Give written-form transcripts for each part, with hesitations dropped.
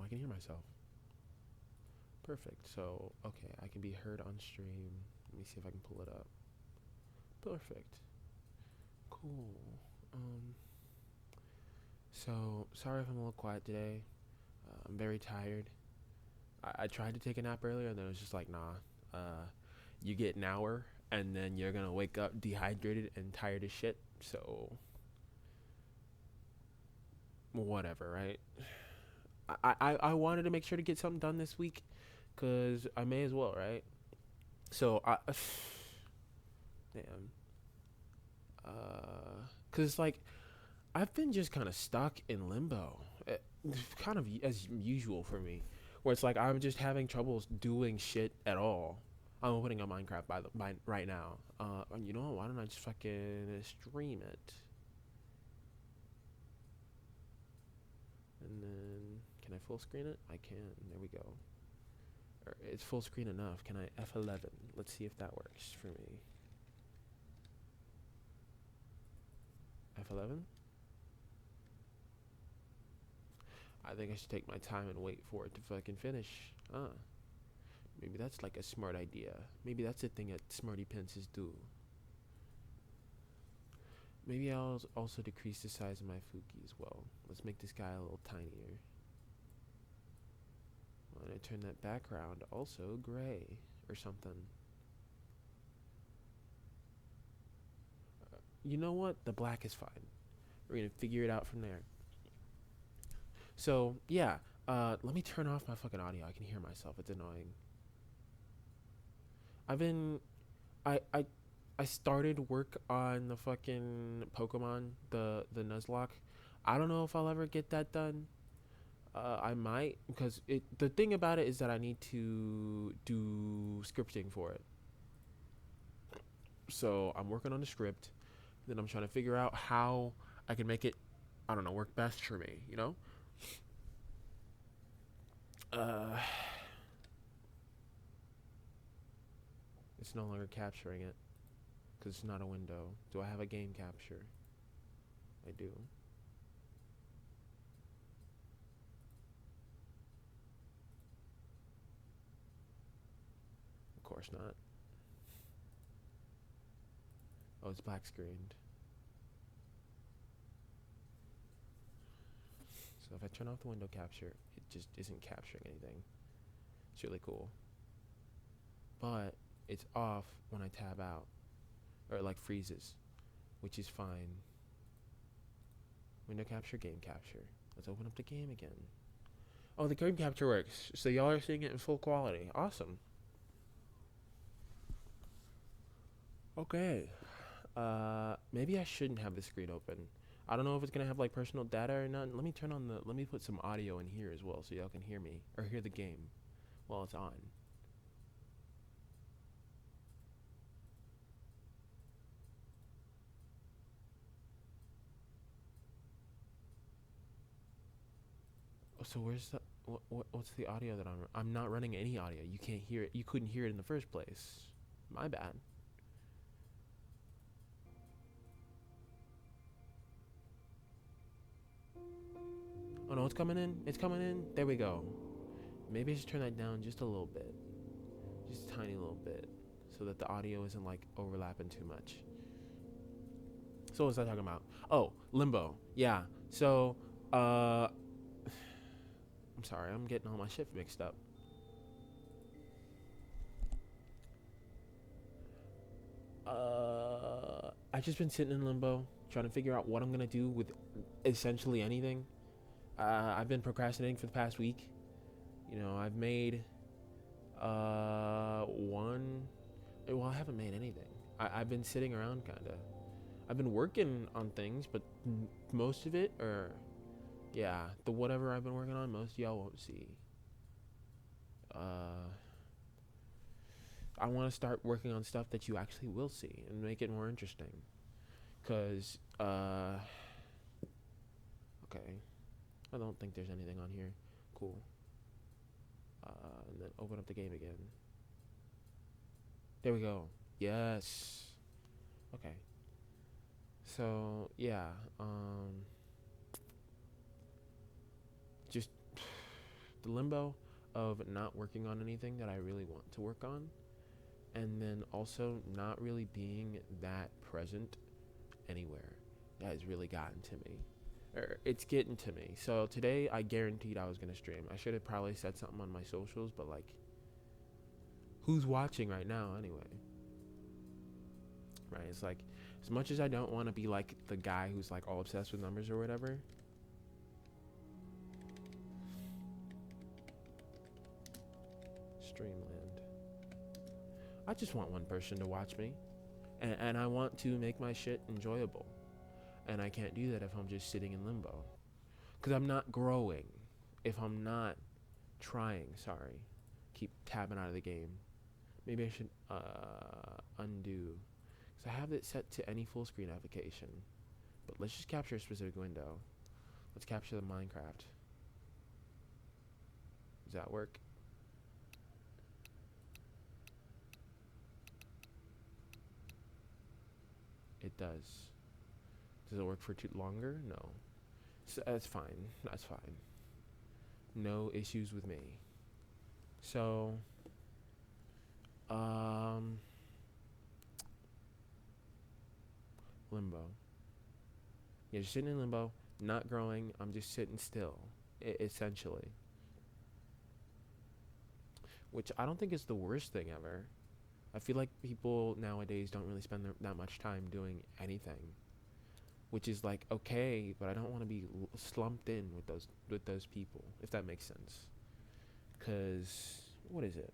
I can hear myself. Perfect. So, okay, I can be heard on stream. Let me see if I can pull it up. Perfect. Cool. Um, so sorry if I'm a little quiet today. I'm very tired. I tried to take a nap earlier, and then it was just like, nah. Uh, you get an hour, and then you're gonna wake up dehydrated and tired as shit. So, whatever, right? I wanted to make sure to get something done this week, cause I may as well, right? So damn, cause it's like I've been just kind of stuck in limbo, kind of as usual for me, where it's like I'm just having troubles doing shit at all. I'm opening up Minecraft by right now. And you know what? Why don't I just fucking stream it? And then can I full screen it? I can. There we go. It's full screen enough. Can I F11? Let's see if that works for me. F11? I think I should take my time and wait for it to fucking finish. Maybe that's like a smart idea. Maybe that's the thing that smarty pences do. Maybe I'll also decrease the size of my Fuki as well. Let's make this guy a little tinier. I'm gonna turn that background also gray or something. You know what? The black is fine. We're gonna figure it out from there. So yeah, let me turn off my fucking audio. I can hear myself. It's annoying. I've been, I, I, I started work on the fucking Pokemon, the Nuzlocke. I don't know if I'll ever get that done. I might because it. The thing about it is that I need to do scripting for it. So I'm working on the script. Then I'm trying to figure out how I can make it. I don't know, work best for me. You know. Uh, it's no longer capturing it because it's not a window. Do I have a game capture? I do. Of course not. Oh, it's black screened. So if I turn off the window capture, it just isn't capturing anything. It's really cool. But it's off when I tab out. Or it like freezes, which is fine. Window capture, game capture. Let's open up the game again. Oh, the game capture works. So y'all are seeing it in full quality. Awesome. Okay. Maybe I shouldn't have the screen open. I don't know if it's gonna have like personal data or not. Let me turn on the. Let me put some audio in here as well, so y'all can hear me or hear the game while it's on. Oh, so where's the what's the audio that I'm not running any audio. You can't hear it. You couldn't hear it in the first place. My bad. Oh no, it's coming in. It's coming in. There we go. Maybe I should turn that down just a little bit. Just a tiny little bit. So that the audio isn't like overlapping too much. So what was I talking about? Oh, Limbo. Yeah. So I'm sorry, I'm getting all my shit mixed up. I've just been sitting in limbo, trying to figure out what I'm gonna do with essentially anything. I've been procrastinating for the past week. You know, I've made one. Well, I haven't made anything. I've been sitting around kind of. I've been working on things, but most of it, or yeah, the whatever I've been working on, most of y'all won't see. Uh, I want to start working on stuff that you actually will see and make it more interesting. Cause okay, I don't think there's anything on here. Cool. And then open up the game again. There we go. Yes. Okay. So yeah, just the limbo of not working on anything that I really want to work on, and then also not really being that present anywhere. That has really gotten to me. It's getting to me. So today I guaranteed I was gonna stream. I should have probably said something on my socials, but like, who's watching right now anyway? Right? It's like, as much as I don't want to be like the guy who's like all obsessed with numbers or whatever. Streamland. I just want one person to watch me, and I want to make my shit enjoyable. And I can't do that if I'm just sitting in limbo. Because I'm not growing. If I'm not trying, sorry. Keep tabbing out of the game. Maybe I should undo. Because I have it set to any full screen application. But let's just capture a specific window. Let's capture the Minecraft. Does that work? It does. Does it work for too longer? No. So that's fine. That's fine. No issues with me. So, limbo. Yeah, just sitting in limbo, not growing. I'm just sitting still, essentially. Which I don't think is the worst thing ever. I feel like people nowadays don't really spend that much time doing anything, which is like okay, but I don't want to be slumped in with those people, if that makes sense. Cause what is it?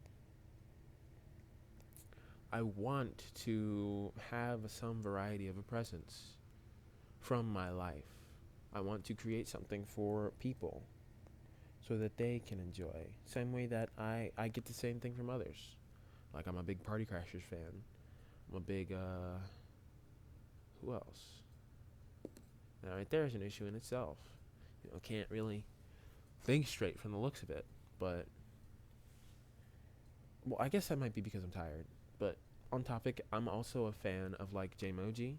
I want to have some variety of a presence from my life. I want to create something for people so that they can enjoy. Same way that I get the same thing from others. Like I'm a big Party Crashers fan. I'm a big who else? Now right there is an issue in itself. You know, can't really think straight from the looks of it. But well, I guess that might be because I'm tired. But on topic, I'm also a fan of like Jmoji.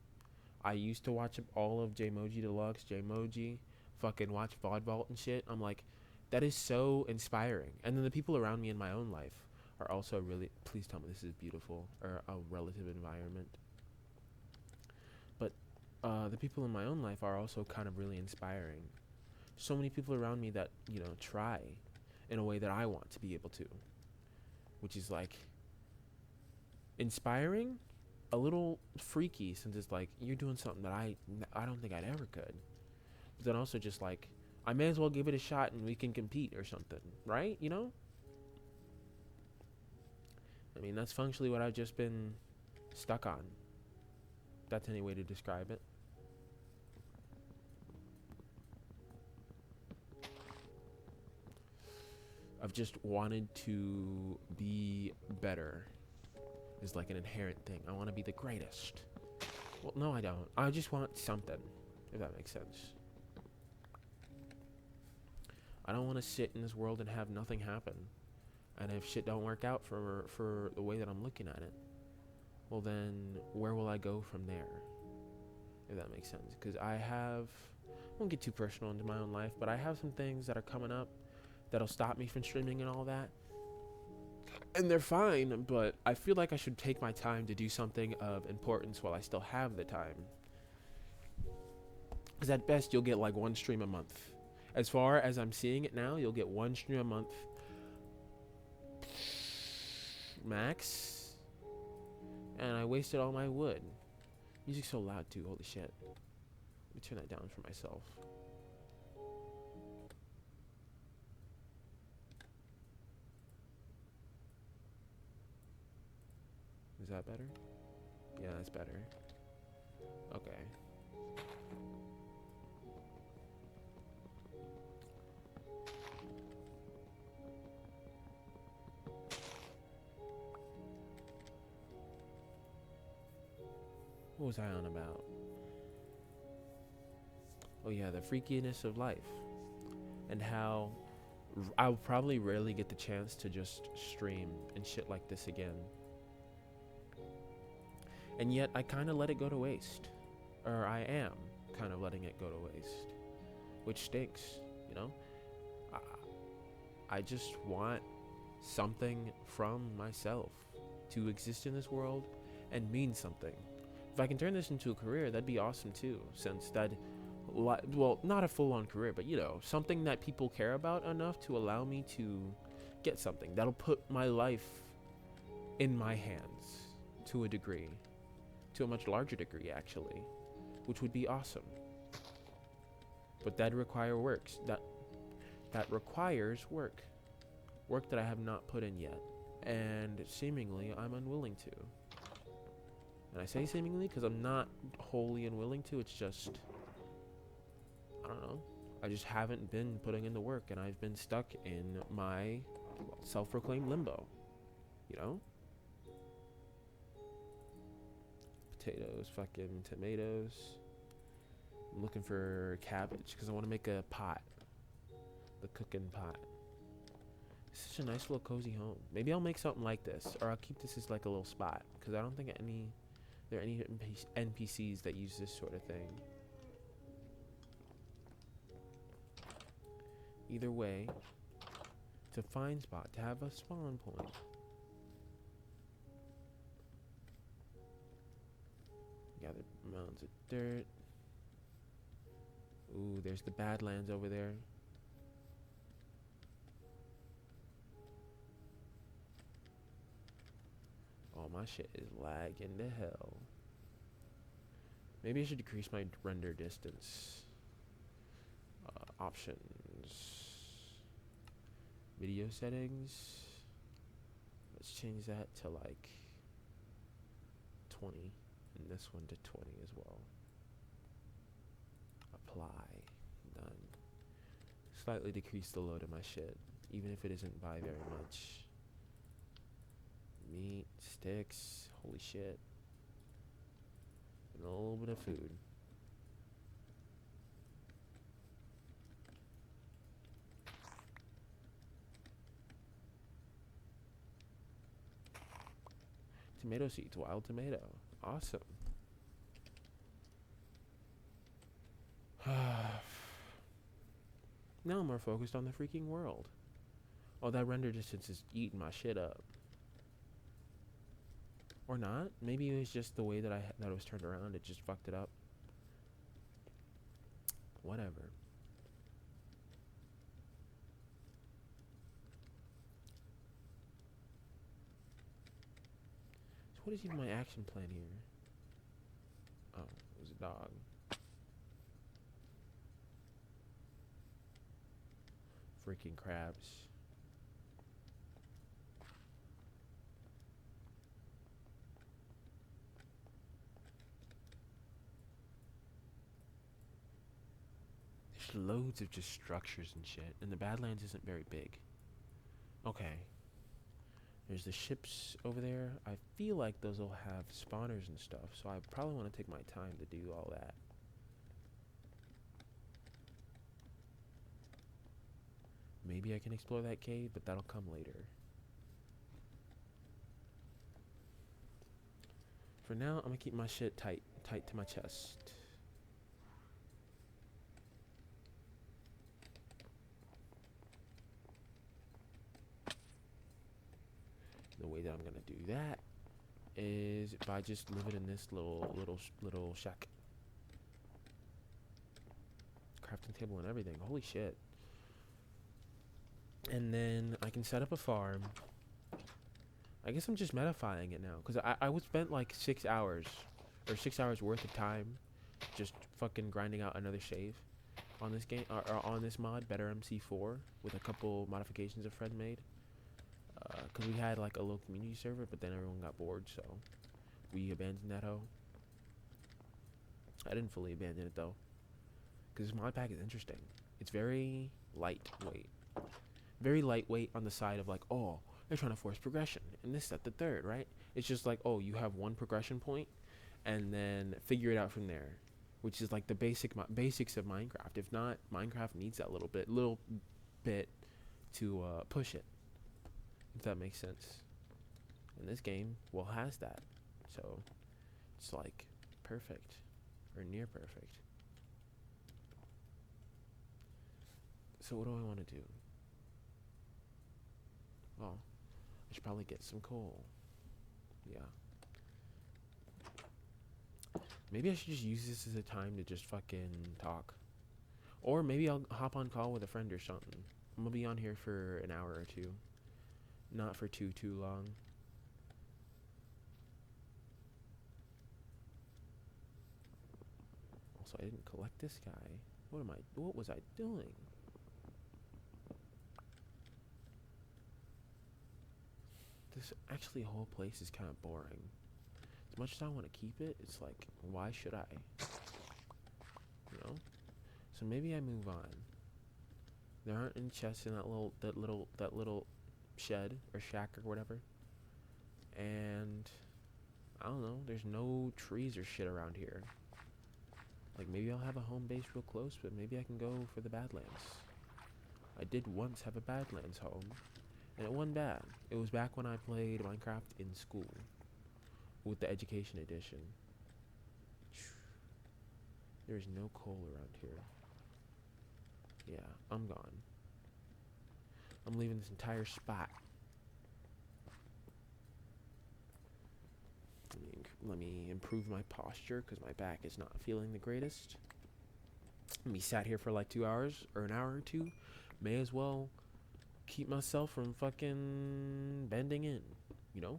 I used to watch all of Jmoji Deluxe, Jmoji, fucking watch VOD Vault and shit. I'm like, that is so inspiring. And then the people around me in my own life are also really, please tell me this is beautiful, or a relative environment. But the people in my own life are also kind of really inspiring. So many people around me that, you know, try in a way that I want to be able to, which is like inspiring, a little freaky, since it's like you're doing something that I don't think I'd ever could. But then also just like I may as well give it a shot and we can compete or something, right? You know? I mean, that's functionally what I've just been stuck on. That's any way to describe it. I've just wanted to be better. Is like an inherent thing. I want to be the greatest. Well, no, I don't. I just want something, if that makes sense. I don't want to sit in this world and have nothing happen. And if shit don't work out for the way that I'm looking at it, well then, where will I go from there? If that makes sense. Because I won't get too personal into my own life, but I have some things that are coming up that'll stop me from streaming and all that. And they're fine, but I feel like I should take my time to do something of importance while I still have the time. Because at best, you'll get like one stream a month. As far as I'm seeing it now, you'll get one stream a month. Max. And I wasted all my wood. Music's so loud too, holy shit. Let me turn that down for myself. Is that better? Yeah, that's better. Okay. What was I on about? Oh yeah, the freakiness of life. And how I'll probably rarely get the chance to just stream and shit like this again. And yet I kind of let it go to waste. Or I am kind of letting it go to waste. Which stinks, you know? I just want something from myself to exist in this world and mean something. If I can turn this into a career, that'd be awesome too, since that, well, not a full-on career, but you know, something that people care about enough to allow me to get something that'll put my life in my hands to a degree, to a much larger degree actually, which would be awesome. But that requires work that I have not put in yet, and seemingly I'm unwilling to. And I say seemingly because I'm not wholly unwilling to. It's just, I don't know, I just haven't been putting in the work, and I've been stuck in my self-proclaimed limbo, you know? Potatoes, fucking tomatoes. I'm looking for cabbage because I want to make a pot, the cooking pot. It's such a nice little cozy home. Maybe I'll make something like this, or I'll keep this as like a little spot, because I don't think there are any NPCs that use this sort of thing. Either way, it's a fine spot to have a spawn point. Gather mounds of dirt. Ooh, there's the Badlands over there. Oh, my shit is lagging to hell. Maybe I should decrease my render distance. Options. Video settings. Let's change that to like 20. And this one to 20 as well. Apply. Done. Slightly decrease the load of my shit, even if it isn't by very much. Meat, sticks, holy shit. And a little bit of food. Tomato seeds, wild tomato. Awesome. Now I'm more focused on the freaking world. Oh, that render distance is eating my shit up. Or not. Maybe it was just the way that that it was turned around. It just fucked it up. Whatever. So what is even my action plan here? Oh, it was a dog. Freaking crabs. There's loads of just structures and shit, and the Badlands isn't very big. Okay. There's the ships over there. I feel like those will have spawners and stuff, so I probably want to take my time to do all that. Maybe I can explore that cave, but that'll come later. For now, I'm gonna keep my shit tight to my chest. The way that I'm gonna do that is by just living in this little shack. Crafting table and everything. Holy shit. And then I can set up a farm. I guess I'm just metafying it now, because I would spend like 6 hours or 6 hours worth of time just fucking grinding out another save on this game, or on this mod, Better MC4, with a couple modifications a friend made. Because we had like a low community server, but then everyone got bored, so we abandoned that hoe. I didn't fully abandon it though, because this mod pack is interesting. It's very lightweight. Very lightweight on the side of like, oh, they're trying to force progression, and this, that, the third, right? It's just like, oh, you have one progression point, and then figure it out from there, which is like the basics of Minecraft. If not, Minecraft needs that little bit to push it, if that makes sense. And this game, well, has that, so it's like perfect, or near perfect. So what do I want to do? Oh, I should probably get some coal. Yeah. Maybe I should just use this as a time to just fucking talk. Or maybe I'll hop on call with a friend or something. I'm gonna be on here for an hour or two. Not for too long. Also, I didn't collect this guy. What was I doing? This actually whole place is kind of boring. As much as I want to keep it, it's like, why should I? You know? So maybe I move on. There aren't any chests in that little shed or shack or whatever. And I don't know, there's no trees or shit around here. Like, maybe I'll have a home base real close, but maybe I can go for the Badlands. I did once have a Badlands home, and it wasn't bad. It was back when I played Minecraft in school with the Education Edition. There's no coal around here. Yeah, I'm gone. I'm leaving this entire spot. Let me improve my posture because my back is not feeling the greatest. Let me sat here for like 2 hours or an hour or two. May as well keep myself from fucking bending in, you know?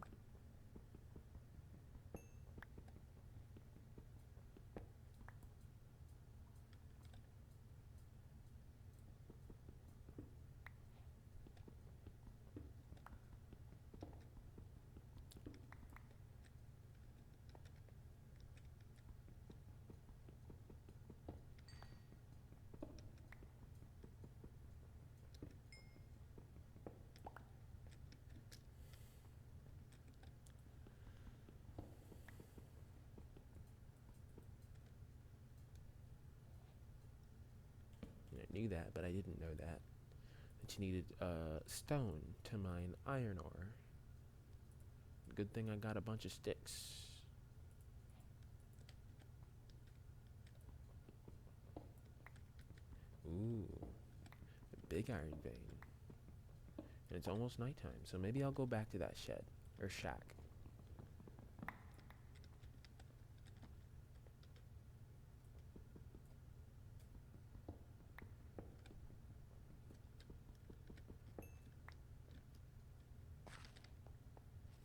I knew that, but I didn't know that you needed stone to mine iron ore. Good thing I got a bunch of sticks. Ooh, a big iron vein. And it's almost nighttime, so maybe I'll go back to that shed or shack.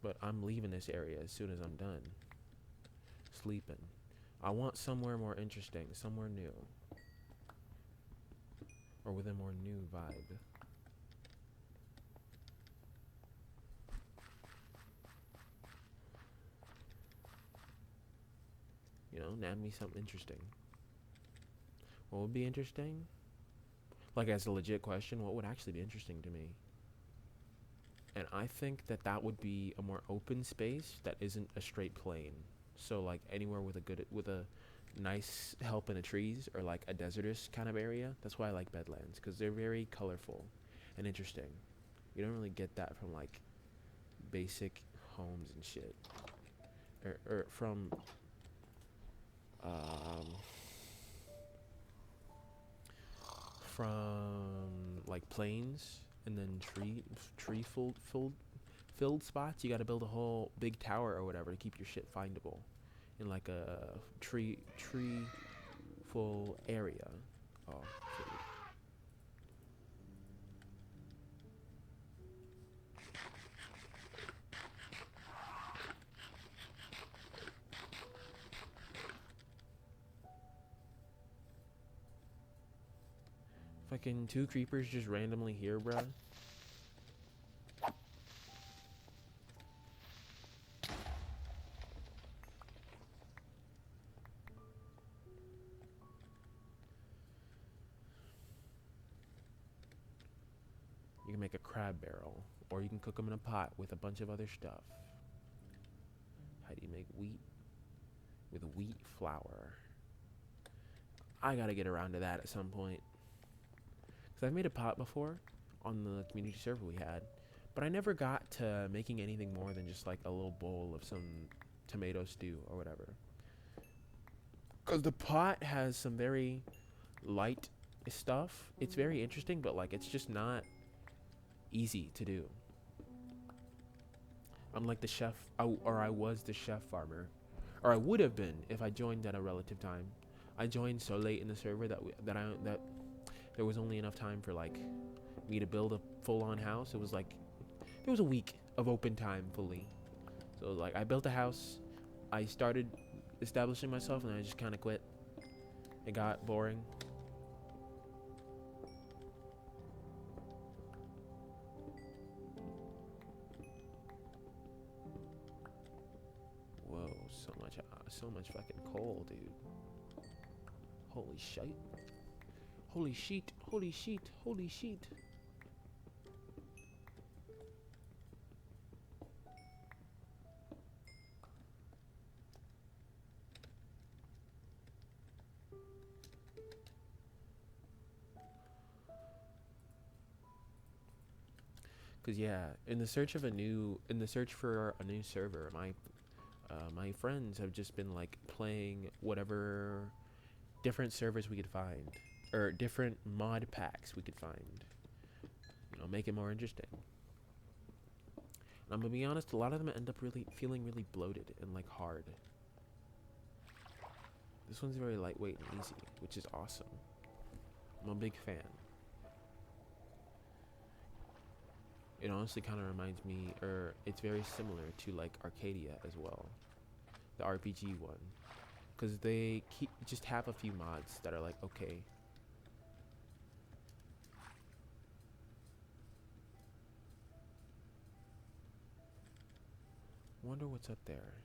But I'm leaving this area as soon as I'm done sleeping. I want somewhere more interesting, somewhere new. Or with a more new vibe. You know, nab me something interesting. What would be interesting? Like, as a legit question, what would actually be interesting to me? And I think that that would be a more open space that isn't a straight plain. So like anywhere with a nice help in the trees or like a desertous kind of area. That's why I like Bedlands, because they're very colorful and interesting. You don't really get that from like basic homes and shit. Or um from like plains and then tree filled spots. You got to build a whole big tower or whatever to keep your shit findable in like a tree full area. Oh, food. Fucking 2 creepers just randomly here, bruh. You can make a crab barrel, or you can cook them in a pot with a bunch of other stuff. How do you make wheat with wheat flour? I gotta get around to that at some point. Because I've made a pot before on the community server we had, but I never got to making anything more than just like a little bowl of some tomato stew or whatever. Because the pot has some very light stuff. It's very interesting, but like it's just not easy to do. I'm like the chef, or I was the chef farmer, or I would have been if I joined at a relative time. I joined so late in the server that there was only enough time for like me to build a full-on house. It was like there was a week of open time fully. So like I built a house, I started establishing myself, and then I just kind of quit. It got boring. Whoa, so much fucking coal, dude. Holy shit. Holy sheet, holy sheet, holy sheet. Cause yeah, in the search for a new server, my friends have just been like playing whatever different servers we could find, or different mod packs we could find. You know, make it more interesting. And I'm gonna be honest, a lot of them end up really feeling really bloated and like hard. This one's very lightweight and easy, which is awesome. I'm a big fan. It honestly kind of reminds me, or it's very similar to like Arcadia as well, the RPG one, because they just have a few mods that are like okay. Wonder what's up there.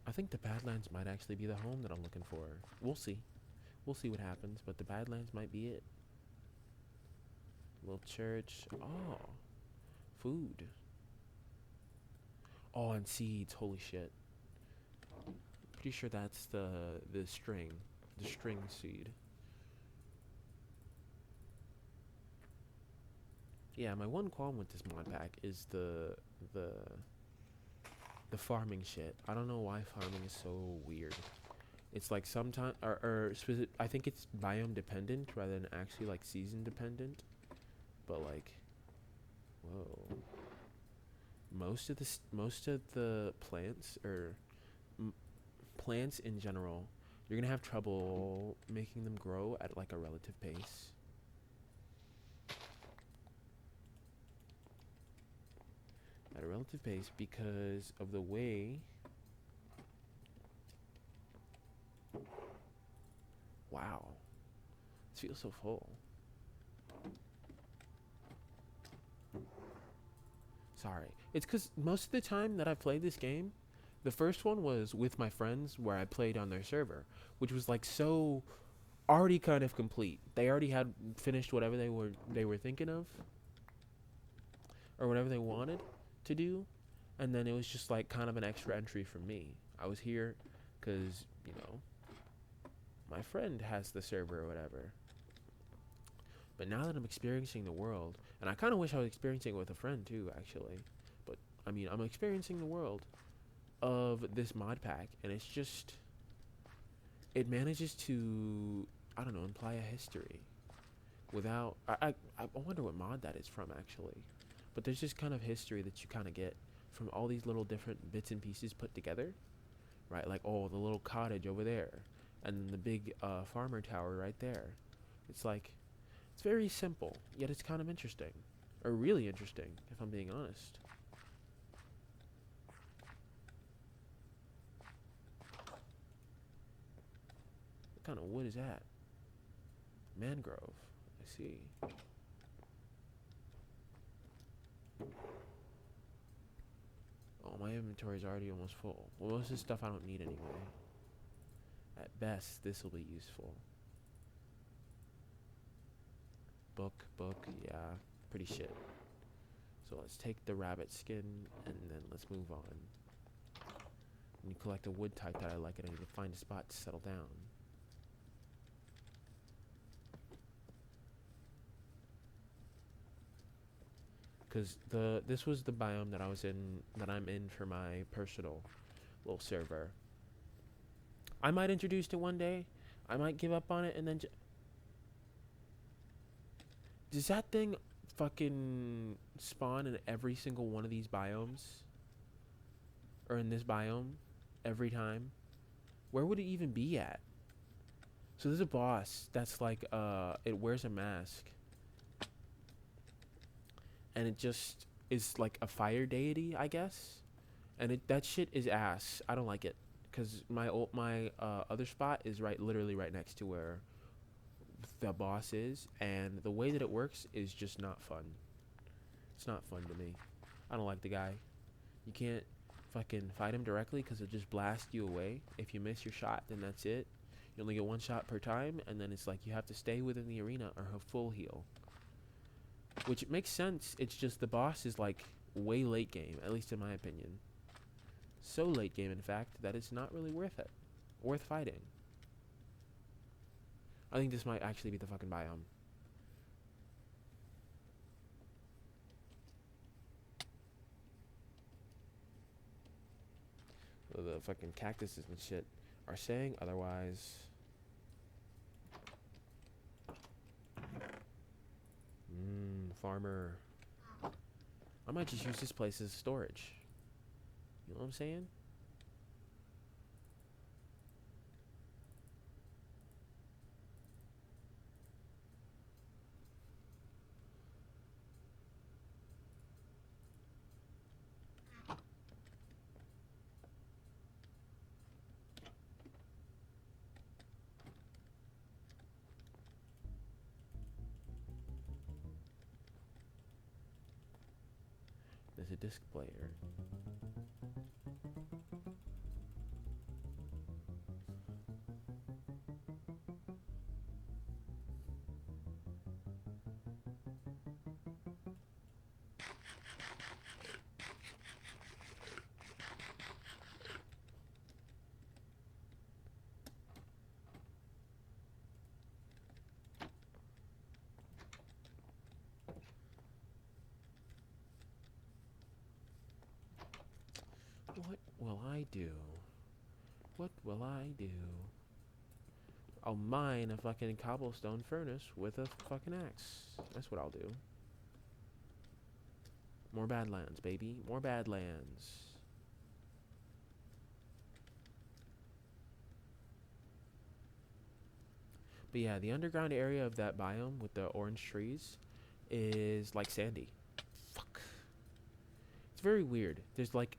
I think the Badlands might actually be the home that I'm looking for. We'll see. We'll see what happens, but the Badlands might be it. Little church. Oh, food. Oh, and seeds. Holy shit. Pretty sure that's the string seed. Yeah, my one qualm with this mod pack is the farming shit. I don't know why farming is so weird. It's like sometimes, I think it's biome dependent rather than actually like season dependent. But like, whoa, most of the plants, or plants in general, you're gonna have trouble making them grow at like a relative pace. At a relative pace because of the way. Wow, this feels so full. Sorry. It's because most of the time that I've played this game, the first one was with my friends where I played on their server, which was like so already kind of complete. They already had finished whatever they were thinking of, or whatever they wanted to do, and then it was just like kind of an extra entry for me. I was here because, you know, my friend has the server or whatever. But now that I'm experiencing the world, and I kind of wish I was experiencing it with a friend too, actually. But I mean, I'm experiencing the world of this mod pack, and it's just, it manages to, I don't know, imply a history without. I wonder what mod that is from actually. But there's just kind of history that you kind of get from all these little different bits and pieces put together, right? Like, oh, the little cottage over there, and then the big farmer tower right there. It's like, it's very simple, yet it's kind of interesting. Or really interesting, if I'm being honest. What kind of wood is that? Mangrove. I see. Oh, my inventory is already almost full. Well, most of this stuff I don't need anyway. At best, this will be useful. Book, yeah, pretty shit. So let's take the rabbit skin, and then let's move on. And you collect a wood type that I like, and I need to find a spot to settle down. Because this was the biome that I'm in for my personal little server. I might introduce it one day. I might give up on it and then. Does that thing fucking spawn in every single one of these biomes? Or in this biome? Every time? Where would it even be at? So there's a boss that's like, it wears a mask. And it just is like a fire deity, I guess. And that shit is ass. I don't like it. Because my other spot is literally right next to where the boss is. And the way that it works is just not fun. It's not fun to me. I don't like the guy. You can't fucking fight him directly because it'll just blast you away. If you miss your shot, then that's it. You only get one shot per time, and then it's like you have to stay within the arena or have full heal. Which makes sense. It's just the boss is like way late game, at least in my opinion. So late game, in fact, that it's not really worth it. Worth fighting. I think this might actually be the fucking biome. The fucking cactuses and shit are saying otherwise. Farmer. I might just use this place as storage. You know what I'm saying? There's a disc player. What will I do? What will I do? I'll mine a fucking cobblestone furnace with a fucking axe. That's what I'll do. More Badlands, baby. More Badlands. But yeah, the underground area of that biome with the orange trees is like sandy. Fuck. It's very weird. There's like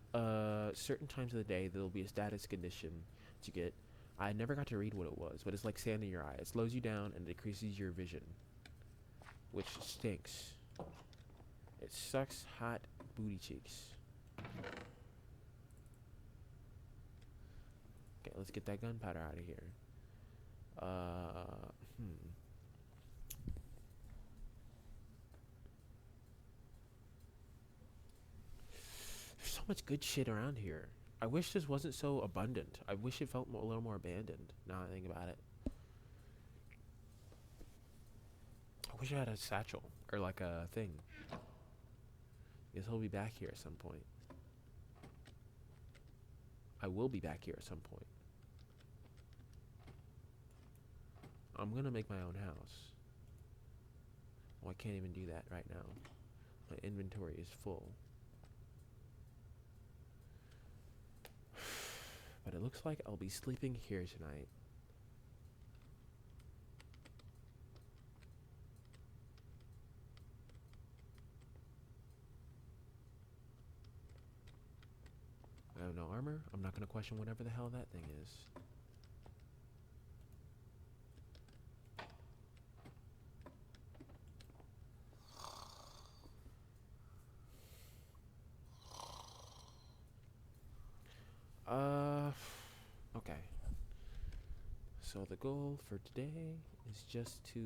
certain times of the day there'll be a status condition that you get. I never got to read what it was, but it's like sand in your eye. It slows you down and decreases your vision, which stinks. It sucks hot booty cheeks. Okay, let's get that gunpowder out of here. There's so much good shit around here. I wish this wasn't so abundant. I wish it felt a little more abandoned. Now I think about it. I wish I had a satchel or like a thing. Guess he'll be back here at some point. I will be back here at some point. I'm gonna make my own house. Well, I can't even do that right now. My inventory is full. But it looks like I'll be sleeping here tonight. I have no armor. I'm not gonna question whatever the hell that thing is. Okay. So the goal for today is just to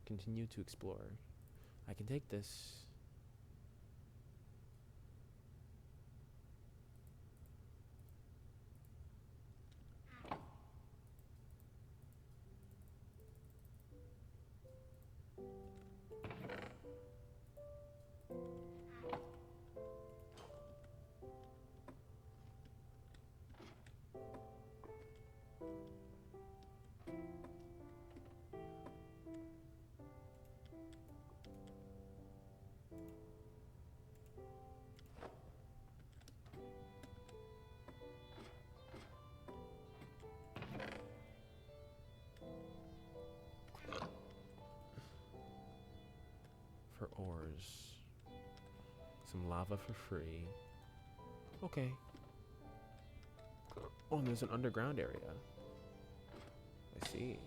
continue to explore. I can take this. Some lava for free. Okay. Oh, and there's an underground area. I see.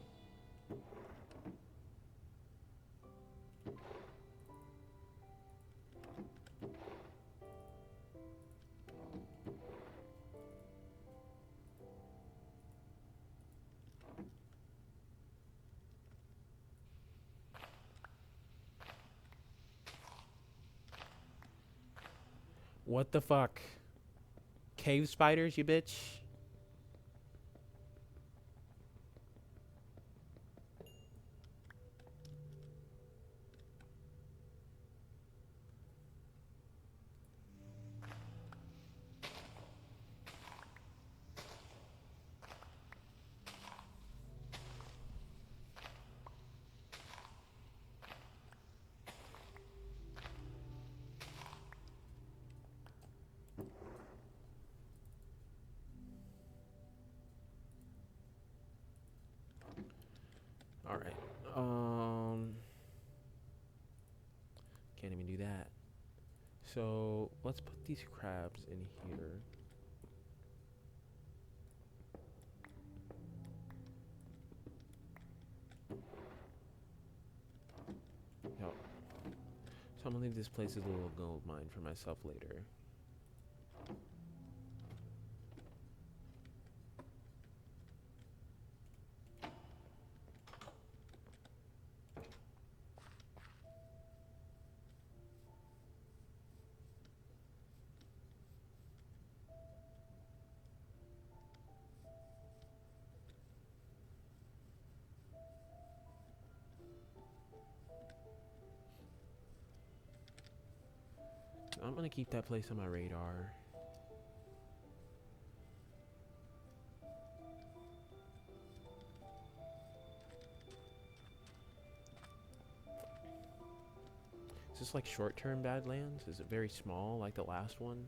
What the fuck? Cave spiders, you bitch? All right. Can't even do that. So let's put these crabs in here. Yep. So I'm gonna leave this place as a little gold mine for myself later. I'm gonna keep that place on my radar. Is this like short-term Badlands? Is it very small like the last one?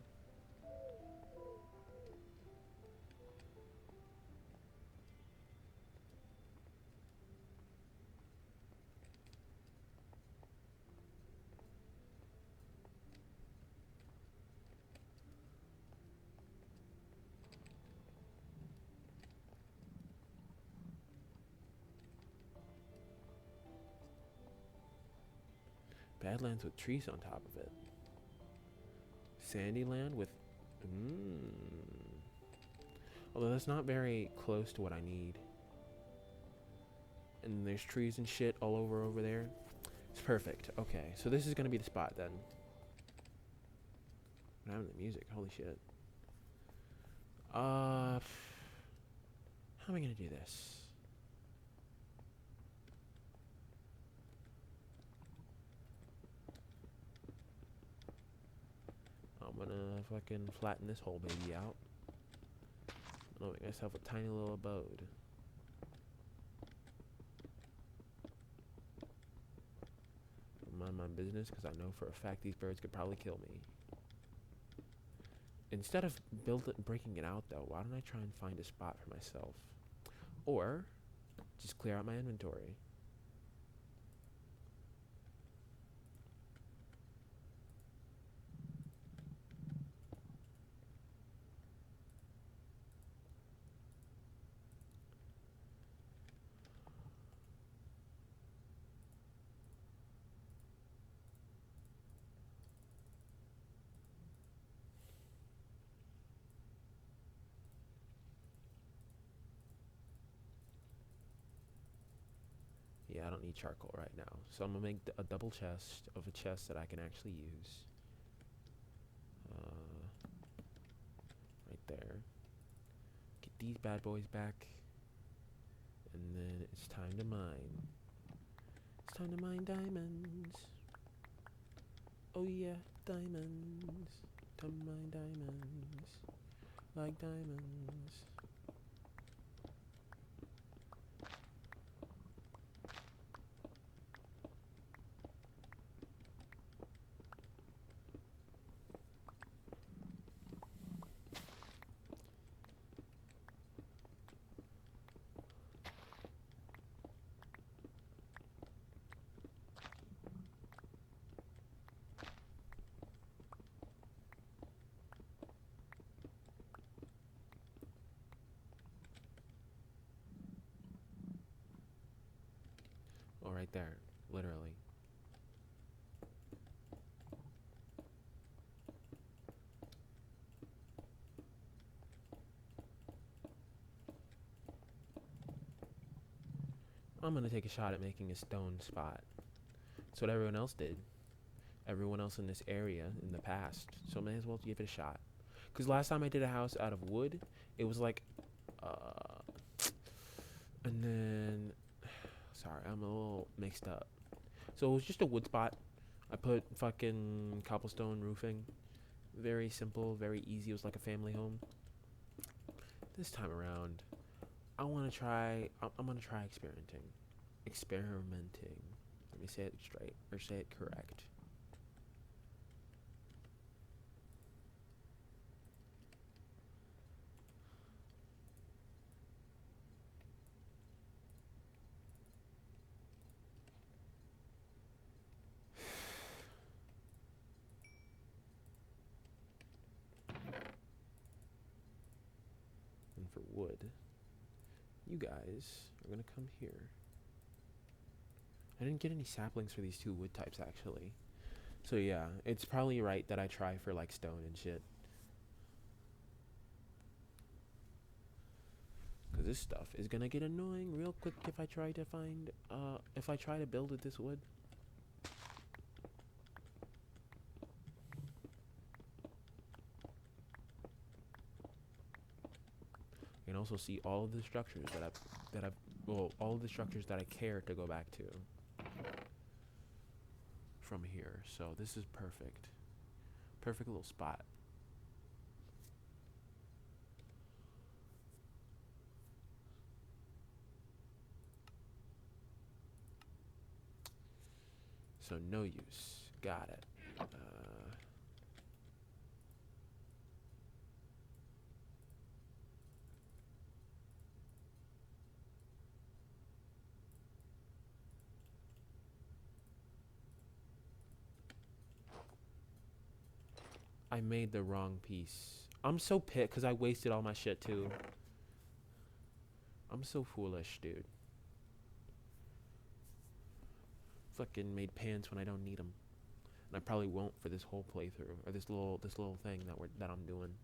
Badlands with trees on top of it. Sandy land with... Although that's not very close to what I need. And there's trees and shit all over there. It's perfect. Okay, so this is going to be the spot then. I'm having the music. Holy shit. How am I going to do this? I'm gonna fucking flatten this whole baby out. I'll make myself a tiny little abode. I'll mind my business because I know for a fact these birds could probably kill me. Instead of breaking it out though, why don't I try and find a spot for myself? Or just clear out my inventory. Yeah, I don't need charcoal right now. So I'm going to make a double chest of a chest that I can actually use. Right there. Get these bad boys back. And then it's time to mine. It's time to mine diamonds. Oh yeah, diamonds. Time to mine diamonds. Like diamonds. right there, literally. I'm gonna take a shot at making a stone spot. That's what everyone else did. Everyone else in this area in the past. So I may as well give it a shot. Because last time I did a house out of wood, it was like, and then, sorry, I'm a little mixed up. So it was just a wood spot. I put fucking cobblestone roofing. Very simple, very easy. It was like a family home. This time around, I'm gonna try experimenting. Experimenting. Let me say it straight, or say it correct. And for wood, you guys are gonna come here. I didn't get any saplings for these two wood types, actually. So yeah, it's probably right that I try for like stone and shit. Cause this stuff is gonna get annoying real quick if I try to find, if I try to build with this wood. You can also see all of the structures well, all of the structures that I care to go back to from here. So this is perfect. Perfect little spot. So no use. Got it. I made the wrong piece. I'm so pissed because I wasted all my shit too. I'm so foolish, dude. Fucking made pants when I don't need them, and I probably won't for this whole playthrough or this little thing that I'm doing.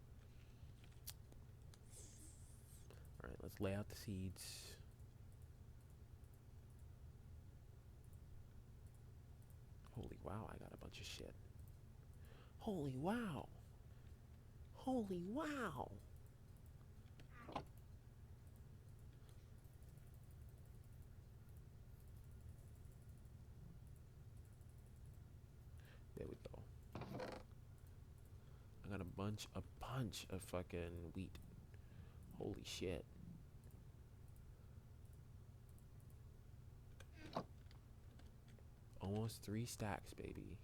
All right, let's lay out the seeds. Holy wow, I got a bunch of shit. Holy wow. Holy wow. There we go. I got a bunch of fucking wheat. Holy shit. Almost 3 stacks, baby.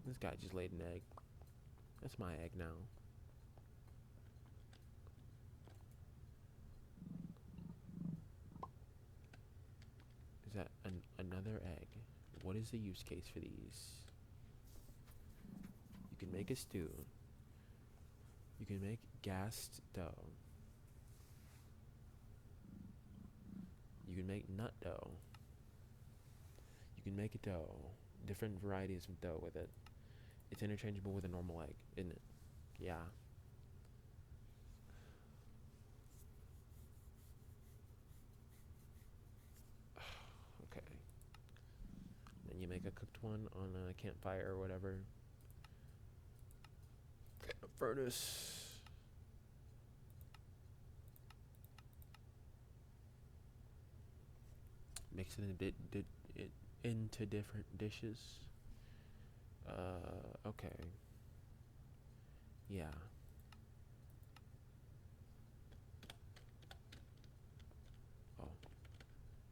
This guy just laid an egg. That's my egg now. Is that another egg? What is the use case for these? You can make a stew. You can make gassed dough. You can make nut dough. You can make a dough. Different varieties of dough with it. It's interchangeable with a normal egg, isn't it? Yeah. Okay. Then you make a cooked one on a campfire or whatever. Furnace. Mix it into different dishes. Okay. Yeah. Oh.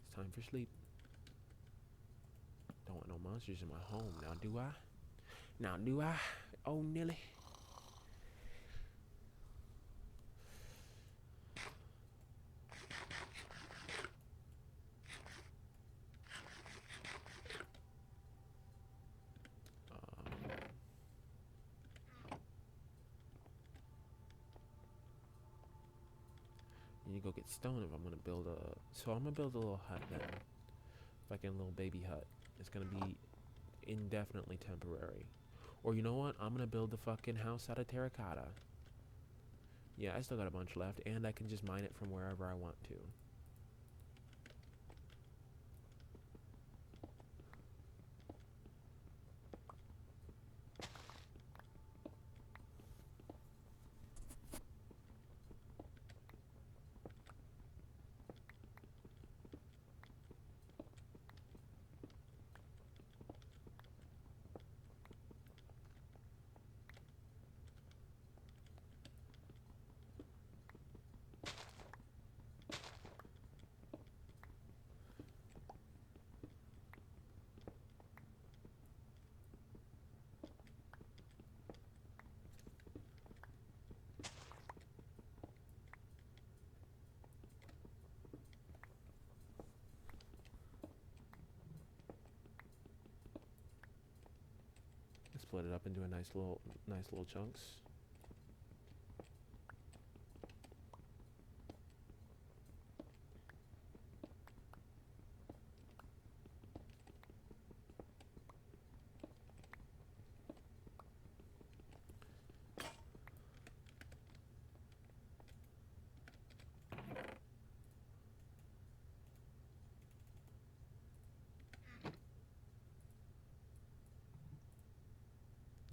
It's time for sleep. Don't want no monsters in my home. Now do I? Now do I? Oh, Nilly. I need to go get stone if I'm gonna build a. So I'm gonna build a little hut then. Fucking little baby hut. It's gonna be indefinitely temporary. Or you know what? I'm gonna build the fucking house out of terracotta. Yeah, I still got a bunch left, and I can just mine it from wherever I want to. Split it up into a nice little chunks.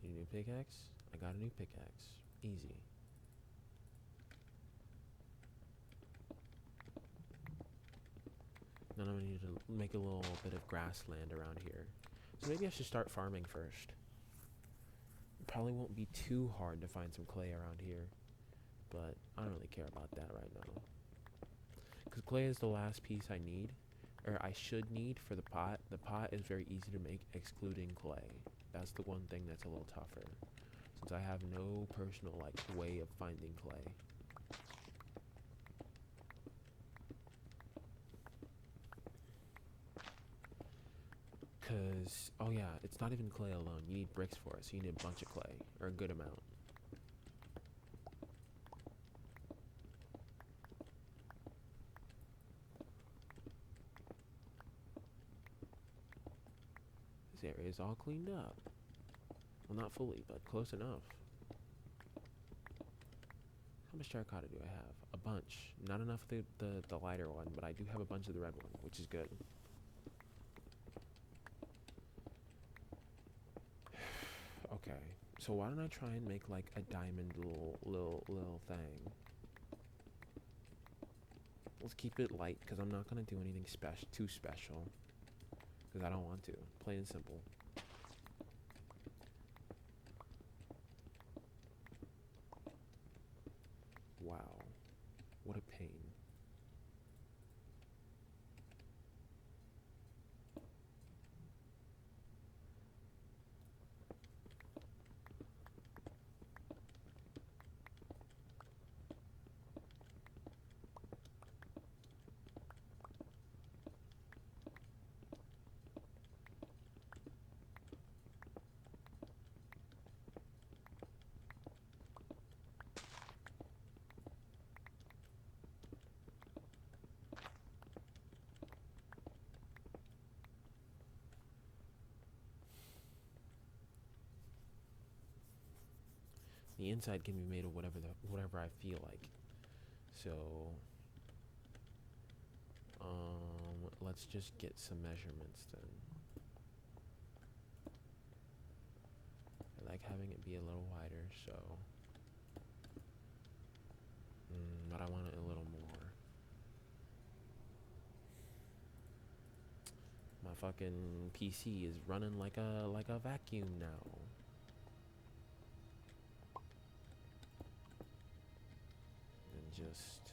Need a new pickaxe? I got a new pickaxe. Easy. Then I'm gonna need to make a little bit of grassland around here. So maybe I should start farming first. It probably won't be too hard to find some clay around here, but I don't really care about that right now. Because clay is the last piece I need, or I should need for the pot. The pot is very easy to make excluding clay. That's the one thing that's a little tougher, since I have no personal way of finding clay. Cause, oh yeah, it's not even clay alone. You need bricks for it, so you need a bunch of clay, or a good amount. This area is all cleaned up. Well, not fully, but close enough. How much terracotta do I have? A bunch. Not enough of the lighter one, but I do have a bunch of the red one, which is good. Okay, so why don't I try and make a diamond little thing? Let's keep it light, because I'm not going to do anything too special. Because I don't want to. Plain and simple. Wow. What a pain. The inside can be made of whatever I feel like. So, let's just get some measurements then. I like having it be a little wider, so. But I want it a little more. My fucking PC is running like a vacuum now. And just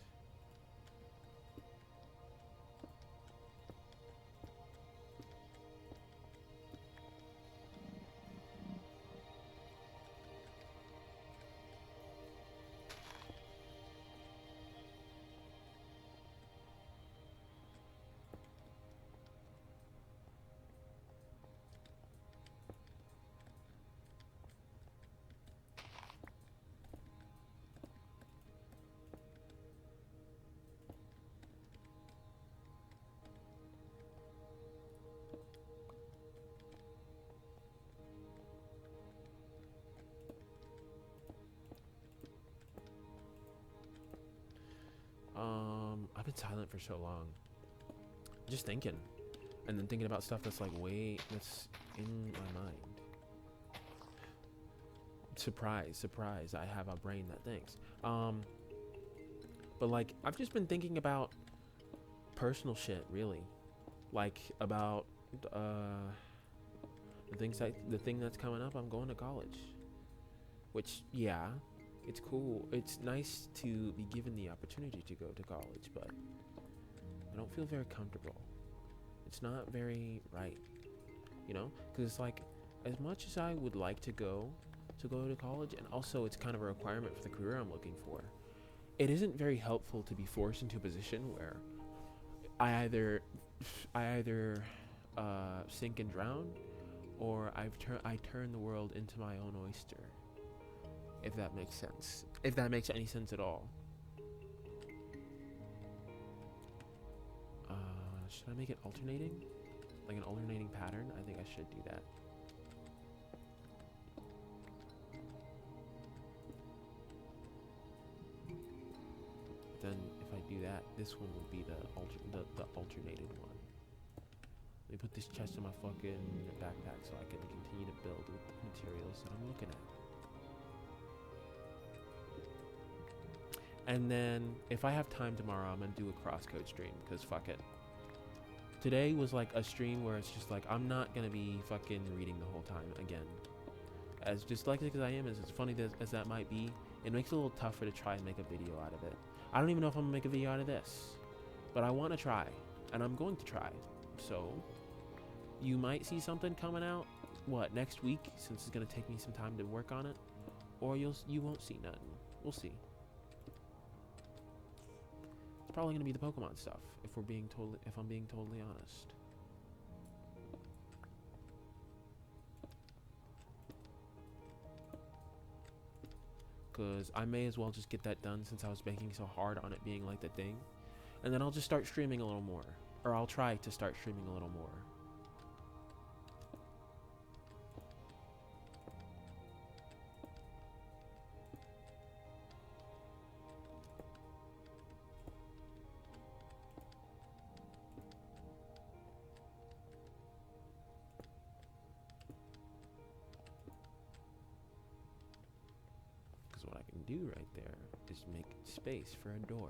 been silent for so long. Just thinking. And then thinking about stuff that's like that's in my mind. Surprise, surprise, I have a brain that thinks. But like, I've just been thinking about personal shit, really. Like, about, the thing that's coming up. I'm going to college. Which, yeah, it's cool. It's nice to be given the opportunity to go to college, but I don't feel very comfortable. It's not very right, you know? Because it's like, as much as I would like to go to college, and also it's kind of a requirement for the career I'm looking for, it isn't very helpful to be forced into a position where I either sink and drown, or I turn the world into my own oyster. If that makes sense. If that makes any sense at all. Should I make it alternating? Like an alternating pattern? I think I should do that. Then if I do that, this one would be the alternated one. Let me put this chest in my fucking backpack so I can continue to build with the materials that I'm looking at. And then if I have time tomorrow, I'm gonna do a crosscode stream, because fuck it. Today was like a stream where it's just like, I'm not gonna be fucking reading the whole time again. As dyslexic as I am, as funny as that might be, it makes it a little tougher to try and make a video out of it. I don't even know if I'm gonna make a video out of this, but I want to try, and I'm going to try. So you might see something coming out, next week, since it's gonna take me some time to work on it, or you won't see nothing. We'll see. It's probably gonna be the Pokemon stuff, if I'm being totally honest. Because I may as well just get that done, since I was banking so hard on it being like the thing. And then I'll just start streaming a little more. Or I'll try to start streaming a little more. Because what I can do right there is make space for a door.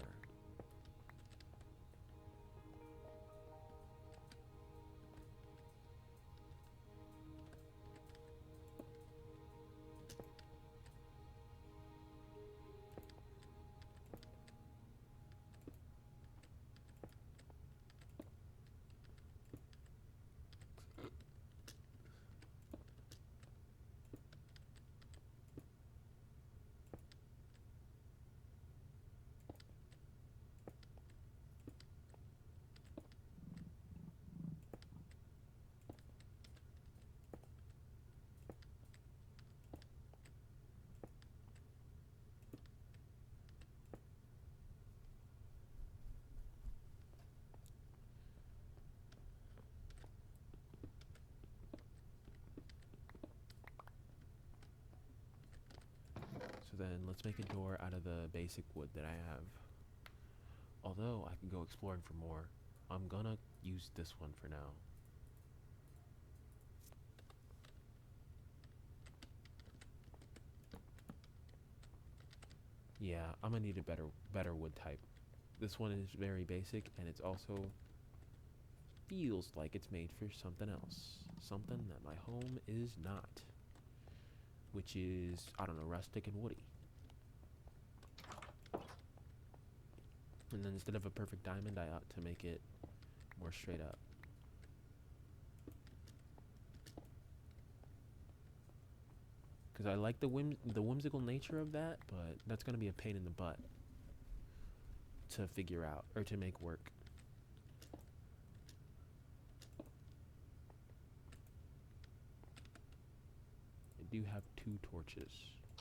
So then let's make a door out of the basic wood that I have. Although I can go exploring for more, I'm gonna use this one for now. Yeah, I'm gonna need a better wood type. This one is very basic, and it's also feels like it's made for something else. Something that my home is not. Which is, I don't know, rustic and woody. And then instead of a perfect diamond, I ought to make it more straight up. Because I like the whimsical nature of that, but that's going to be a pain in the butt to figure out, or to make work. I do have 2 torches.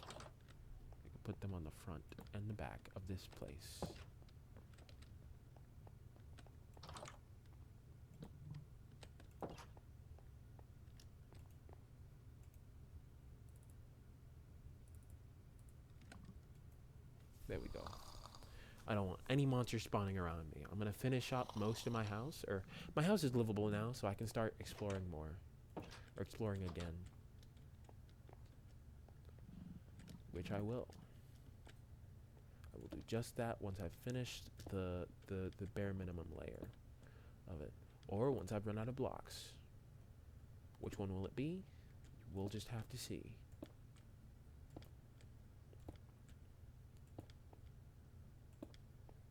I can put them on the front and the back of this place. There we go. I don't want any monsters spawning around me. I'm gonna finish up most of my house, or my house is livable now, so I can start exploring more, or exploring again, which I will. I will do just that once I've finished the bare minimum layer of it, or once I've run out of blocks. Which one will it be? We'll just have to see.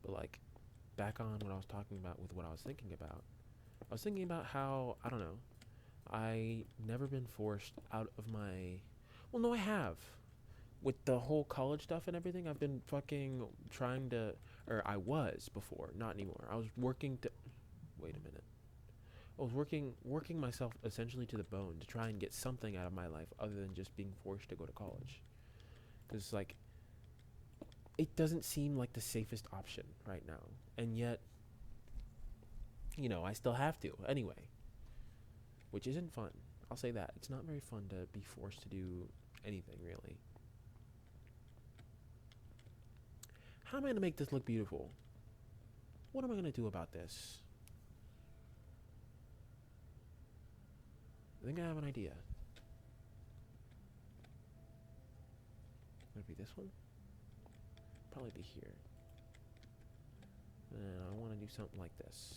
But like, back on what I was talking about with what I was thinking about. I was thinking about how, I don't know, I never been forced out of my, well, no, I have. With the whole college stuff and everything, I've been fucking trying to, or I was before, not anymore. I was working to, wait a minute. I was working myself essentially to the bone to try and get something out of my life other than just being forced to go to college. Because, like, it doesn't seem like the safest option right now. And yet, you know, I still have to anyway. Which isn't fun. I'll say that. It's not very fun to be forced to do anything, really. How am I going to make this look beautiful? What am I going to do about this? I think I have an idea. Would it be this one? Probably be here. And I want to do something like this.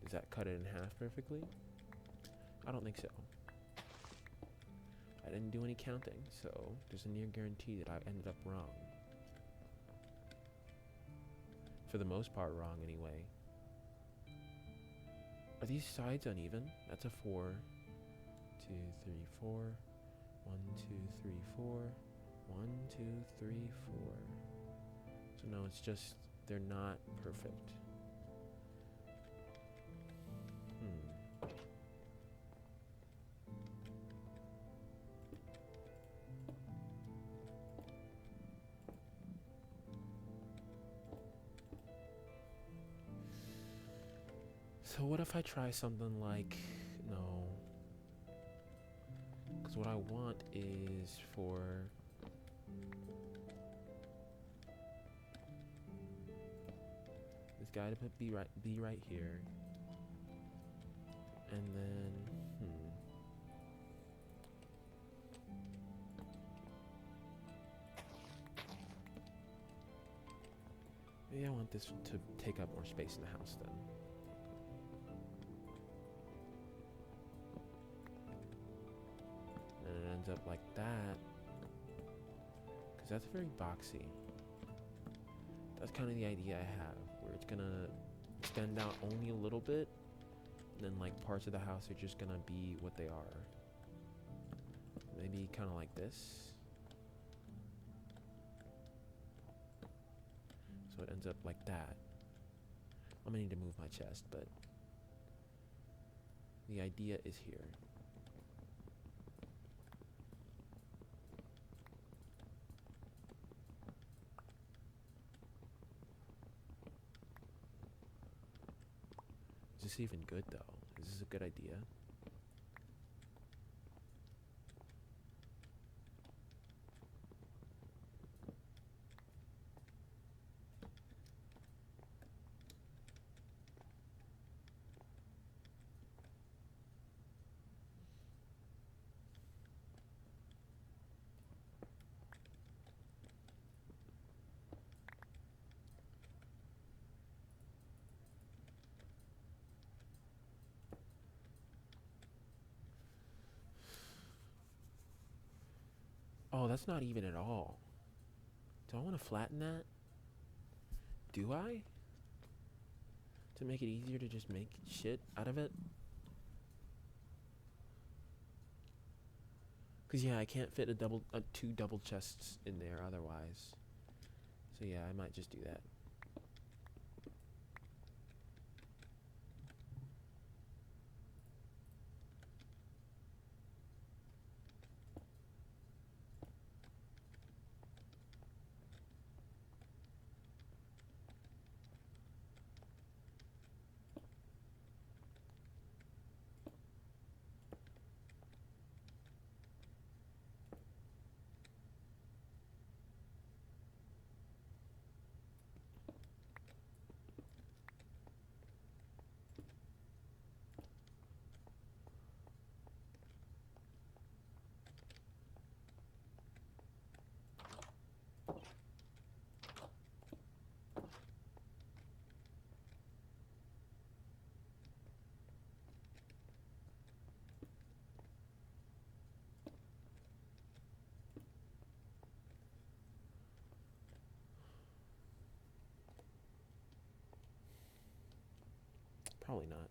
Does that cut it in half perfectly? I don't think so. I didn't do any counting, so there's a near guarantee that I ended up wrong. For the most part, wrong anyway. Are these sides uneven? That's a 4. 2, 3, 4. 1, 2, 3, 4. 1, 2, 3, 4. So no, it's just they're not perfect. So what if I try something like, no, because what I want is for this guy to be right here, and then maybe I want this to take up more space in the house then. And it ends up like that, because that's very boxy. That's kind of the idea I have, where it's gonna extend out only a little bit, and then like parts of the house are just gonna be what they are. Maybe kind of like this. So it ends up like that. I'm gonna need to move my chest, but the idea is here. Is this even good though? Is this a good idea? Oh, that's not even at all. Do I want to flatten that? Do I? To make it easier to just make shit out of it? Because yeah, I can't fit two double chests in there otherwise. So yeah, I might just do that. Probably not.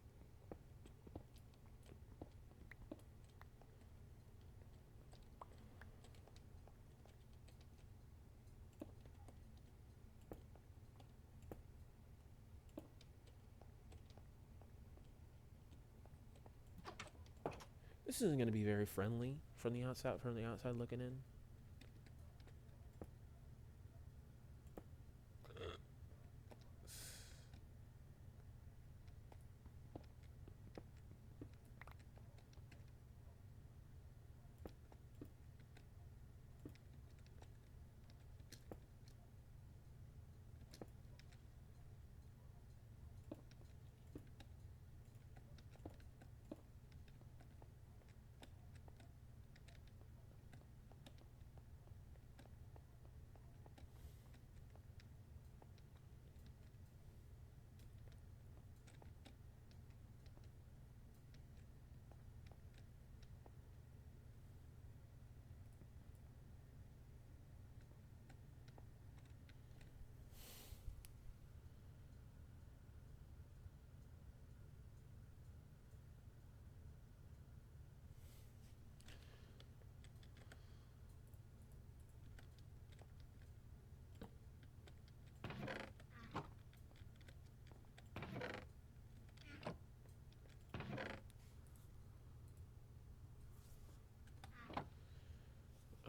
This isn't going to be very friendly from the outside. From the outside looking in.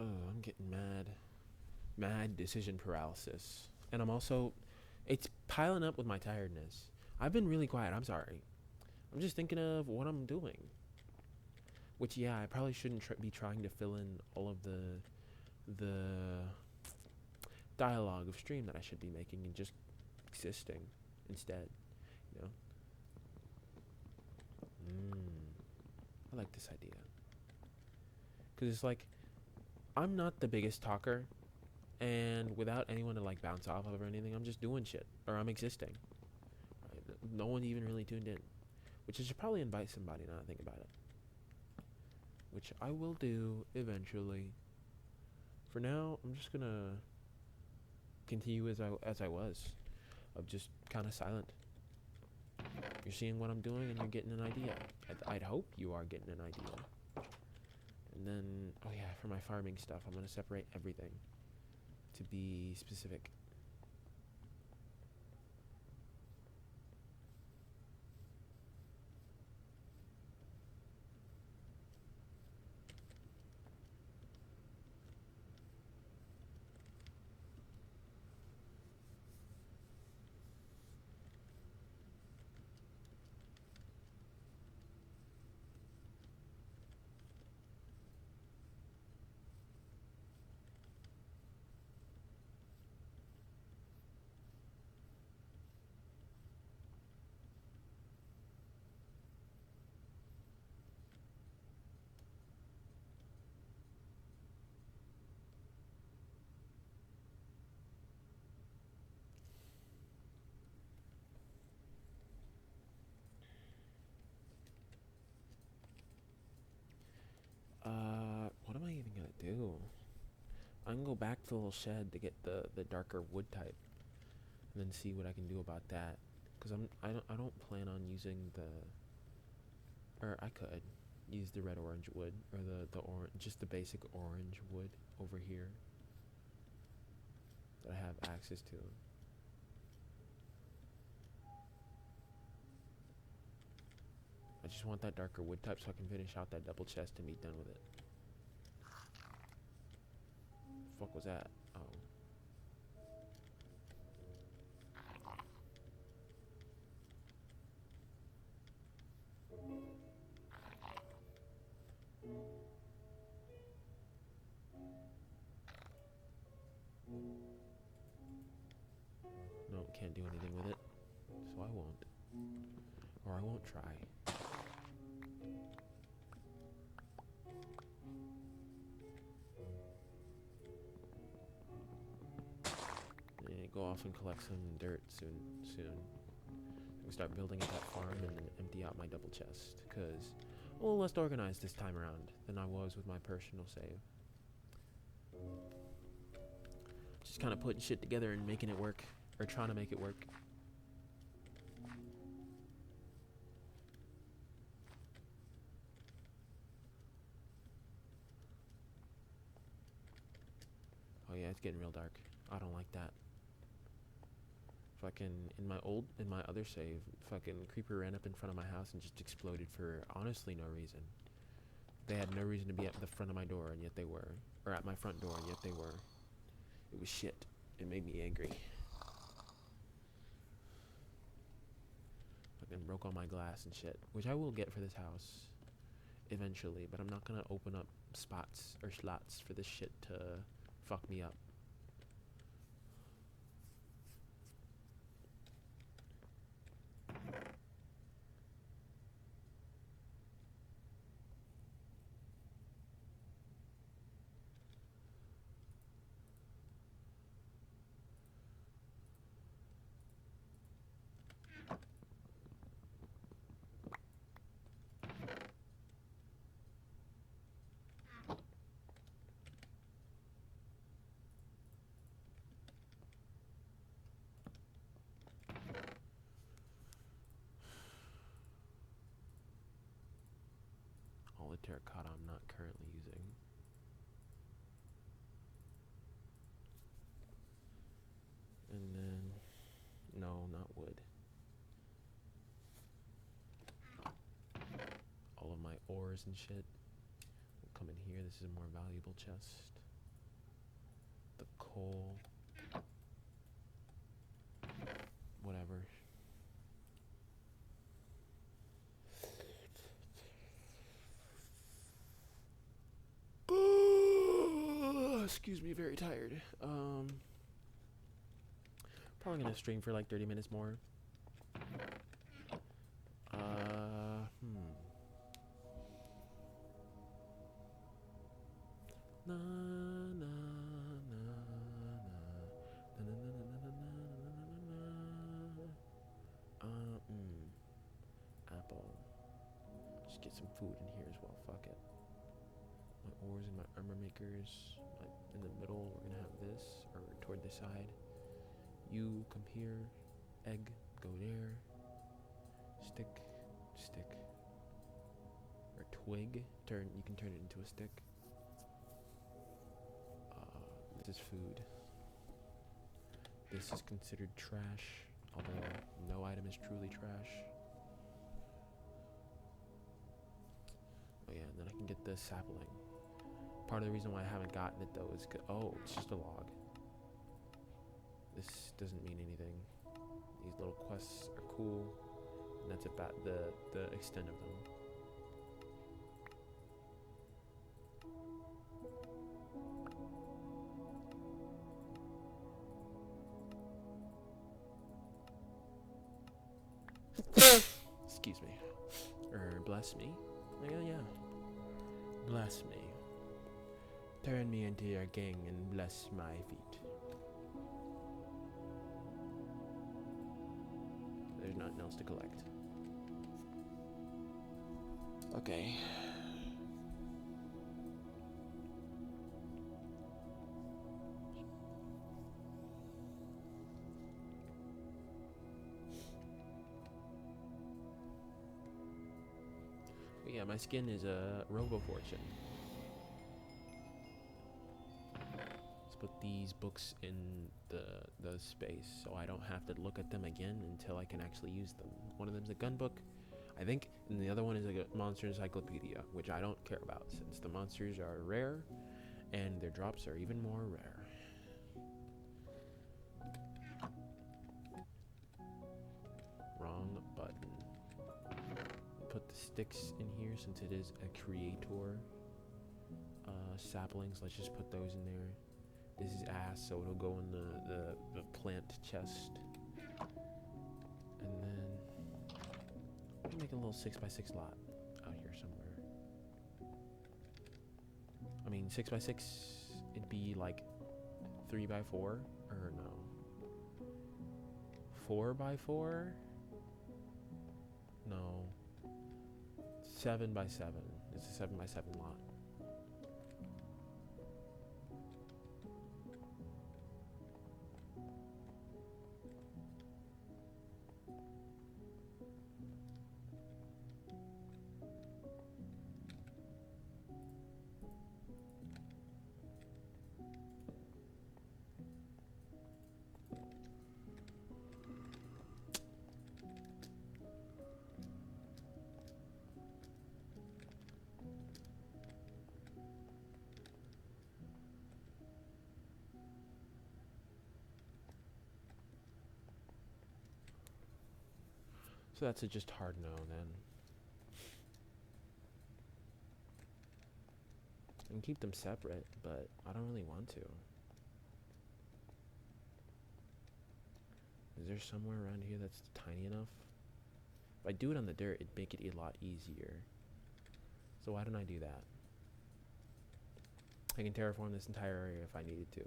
Oh, I'm getting mad. Mad decision paralysis. And I'm also, it's piling up with my tiredness. I've been really quiet. I'm sorry. I'm just thinking of what I'm doing. Which, yeah, I probably shouldn't be trying to fill in all of the dialogue of stream that I should be making and just existing instead. You know. I like this idea. Because it's like, I'm not the biggest talker, and without anyone to like bounce off of or anything, I'm just doing shit, or I'm existing. Right? No one even really tuned in, which I should probably invite somebody now that I think about it. Which I will do eventually. For now, I'm just gonna continue as I was, of just kind of silent. You're seeing what I'm doing, and you're getting an idea. I'd hope you are getting an idea. And then, oh yeah, for my farming stuff, I'm going to separate everything to be specific. What am I even going to do? I can go back to the little shed to get the darker wood type, and then see what I can do about that. Because I don't plan on using or I could use the red orange wood, or the orange, just the basic orange wood over here that I have access to. I just want that darker wood type so I can finish out that double chest and be done with it. Fuck was that? Oh. No, can't do anything with it. So I won't. Or I won't try. Go off and collect some dirt soon. I can start building at that farm and then empty out my double chest. Because I'm a little less organized this time around than I was with my personal save. Just kind of putting shit together and making it work. Or trying to make it work. it's getting real dark. I don't like that. Fucking in my other save, fucking creeper ran up in front of my house and just exploded for honestly no reason. They had no reason to be at the front of my door, and yet they were. Or at my front door, and yet they were. It was shit. It made me angry. Fucking broke all my glass and shit, which I will get for this house eventually, but I'm not gonna open up spots or slots for this shit to fuck me up. All the terracotta I'm not currently using. And then, no, not wood. All of my ores and shit will come in here. This is a more valuable chest. The coal. Whatever. Excuse me, very tired. Probably gonna stream for like 30 minutes more. Na, na, na, na, na, na, na, Apple. Just get some food in here as well. Fuck it. My ores and my armor makers. Like in the middle, we're gonna have this, or toward the side. You come here. Egg, go there. Stick, stick. Or twig. You can turn it into a stick. This is food. This is considered trash, although no item is truly trash. Oh yeah, and then I can get the sapling. Part of the reason why I haven't gotten it though is oh, it's just a log. This doesn't mean anything. These little quests are cool, and that's about the extent of them. Excuse me. Bless me. Yeah. Bless me. Turn me into your gang and bless my feet. There's nothing else to collect. Okay. Yeah, my skin is a Robo-Fortune. Let's put these books in the space so I don't have to look at them again until I can actually use them. One of them's a gun book, I think, and the other one is a monster encyclopedia, which I don't care about since the monsters are rare and their drops are even more rare. Wrong button. Put the sticks in here since it is a creator. Saplings, let's just put those in there. This is ass, so it'll go in the plant chest. And then we'll make a little 6x6 lot out here somewhere. I mean 6x6, it'd be like 3x4, or no, 4x4? No. 7x7. It's a 7x7 lot. So that's a just hard no then. I can keep them separate, but I don't really want to. Is there somewhere around here that's tiny enough? If I do it on the dirt, it'd make it a lot easier. So why don't I do that? I can terraform this entire area if I needed to.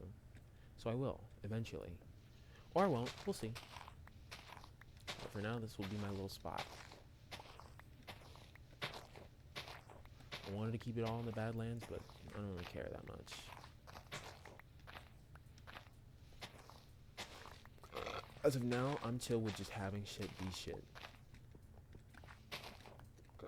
So I will, eventually. Or I won't, we'll see. But for now, this will be my little spot. I wanted to keep it all in the Badlands, but I don't really care that much. As of now, I'm chill with just having shit be shit. How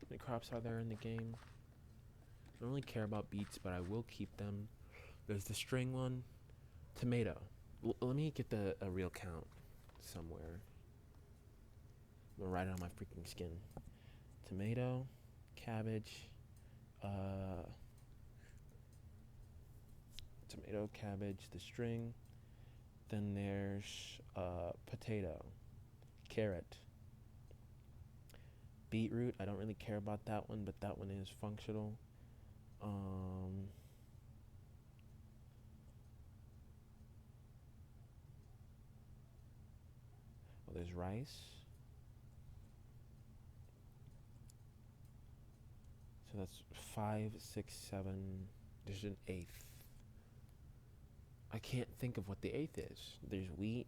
many crops are there in the game? I don't really care about beets, but I will keep them. There's the string one. Tomato. Let me get a real count somewhere. I'm gonna write it on my freaking skin. Tomato, cabbage, tomato, cabbage, the string. Then there's potato, carrot, beetroot. I don't really care about that one, but that one is functional. Oh, there's rice. So that's 5, 6, 7. There's an eighth. I can't think of what the eighth is. There's wheat.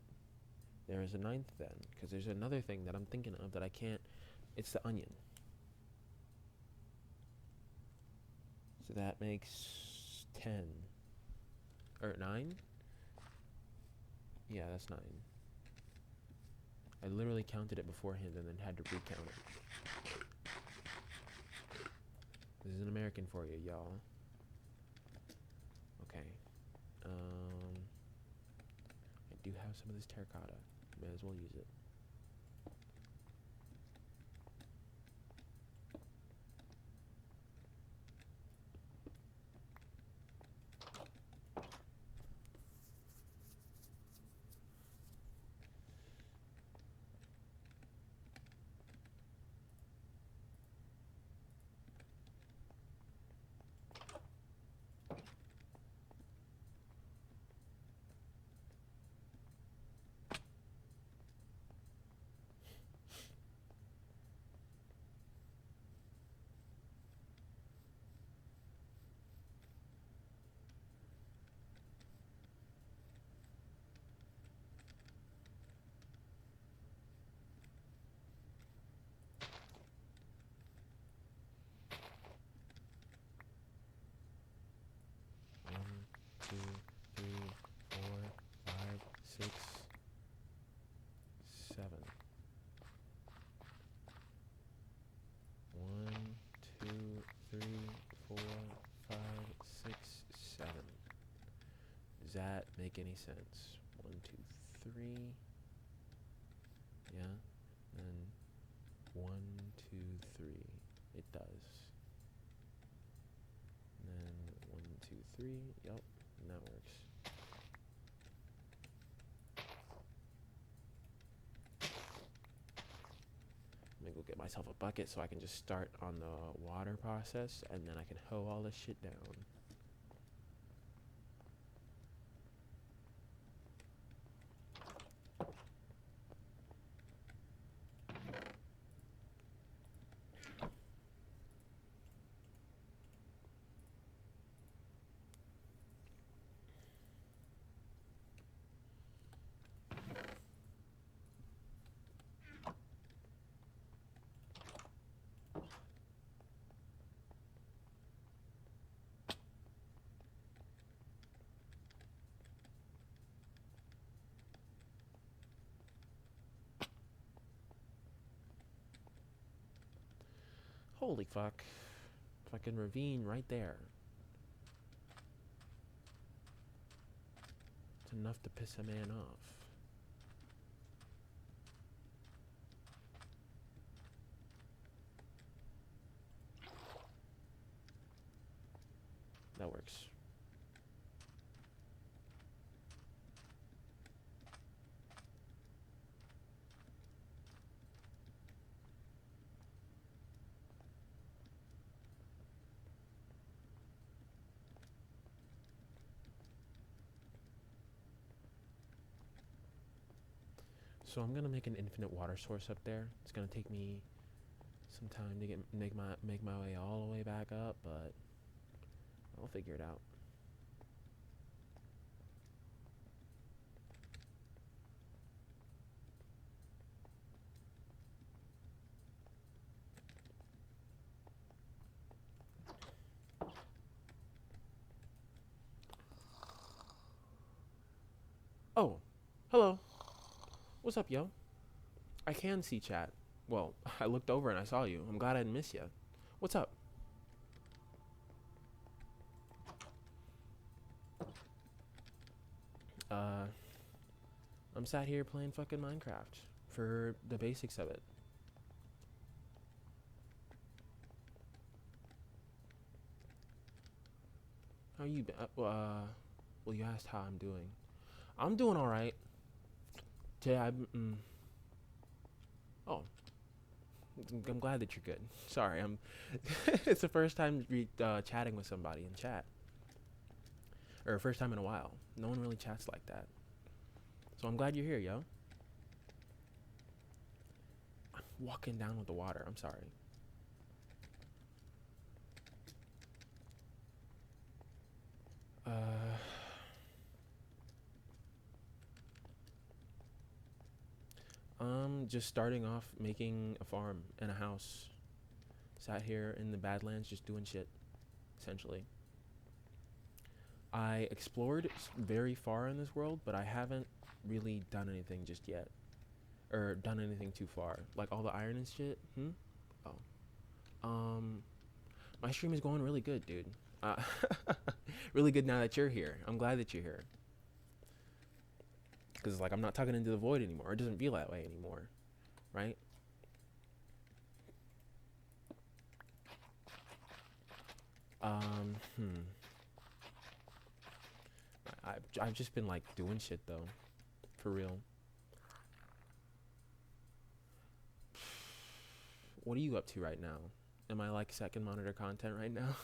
There is a ninth then, because there's another thing that I'm thinking of that I can't. It's the onion. So that makes 10. Or 9? Yeah, that's 9. I literally counted it beforehand and then had to recount it. This is an American for you, y'all. Okay. I do have some of this terracotta. May as well use it. Two, three, 4, 5, 6, 7. 1, 2, 3, 4, 5, 6, 7. Does that make any sense? 1, 2, 3. Yeah. And 1, 2, 3. It does. And then 1, 2, 3. Yep. And that works. Let me go get myself a bucket so I can just start on the water process, and then I can hoe all this shit down. Holy fuck. Fucking ravine right there. It's enough to piss a man off. That works. So I'm gonna make an infinite water source up there. It's gonna take me some time to make my way all the way back up, but I'll figure it out. Oh, hello. What's up, yo? I can see chat. Well, I looked over and I saw you. I'm glad I didn't miss you. What's up? Uh, I'm sat here playing fucking Minecraft for the basics of it. How you been? Well, you asked how I'm doing. I'm doing all right. Today, oh, I'm glad that you're good. Sorry, I'm. It's the first time chatting with somebody in chat, or first time in a while. No one really chats like that. So I'm glad you're here, yo. I'm walking down with the water. I'm sorry. Just starting off making a farm and a house. Sat here in the Badlands just doing shit, essentially. I explored very far in this world, but I haven't really done anything just yet. Or done anything too far. Like all the iron and shit. Oh. My stream is going really good, dude. Uh, really good now that you're here. I'm glad that you're here. Because, like, I'm not talking into the void anymore. It doesn't feel that way anymore. Right? I've just been, like, doing shit, though. For real. What are you up to right now? Am I, like, second monitor content right now?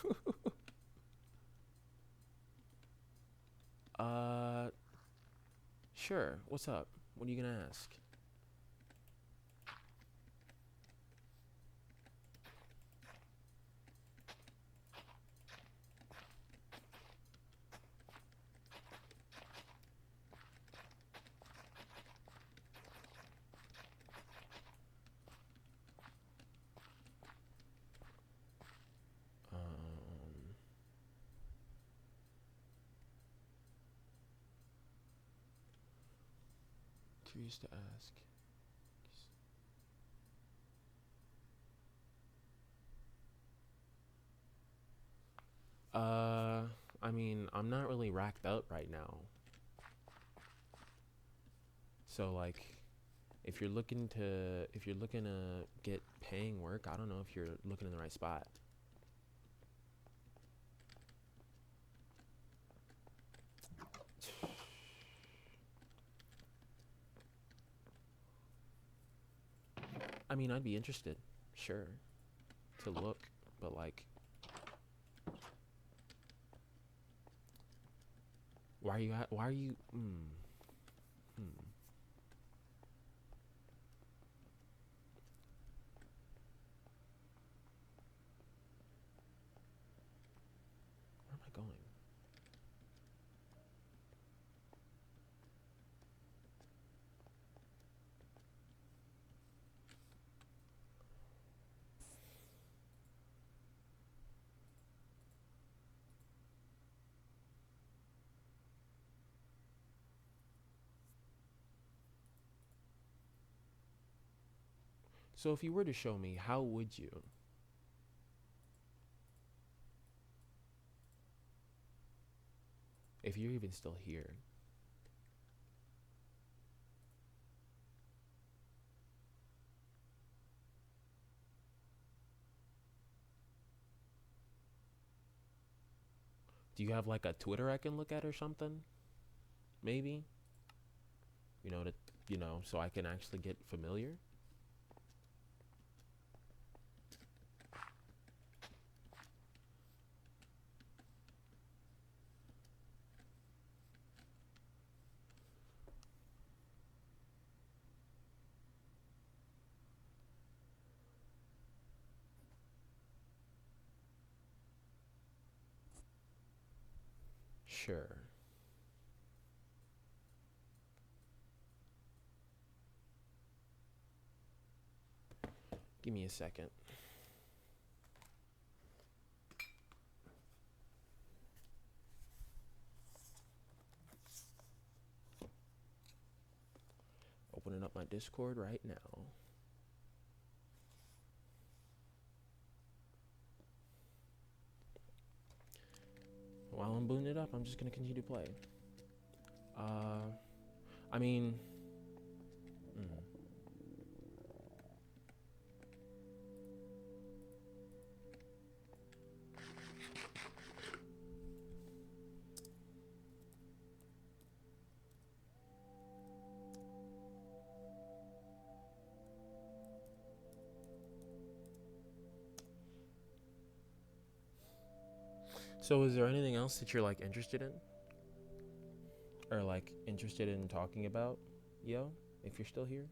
Sure. What's up? What are you gonna ask? Curious to ask. I mean, I'm not really racked up right now. So like, if you're looking to get paying work, I don't know if you're looking in the right spot. I mean, I'd be interested, sure, to look, but like, why are you? Where am I going? So if you were to show me, how would you? If you're even still here. Do you have like a Twitter I can look at or something? Maybe? So I can actually get familiar? Sure. Give me a second. Opening up my Discord right now. While I'm booting it up, I'm just gonna continue to play. I mean, so is there anything else that you're like interested in? Or like interested in talking about, yo, if you're still here?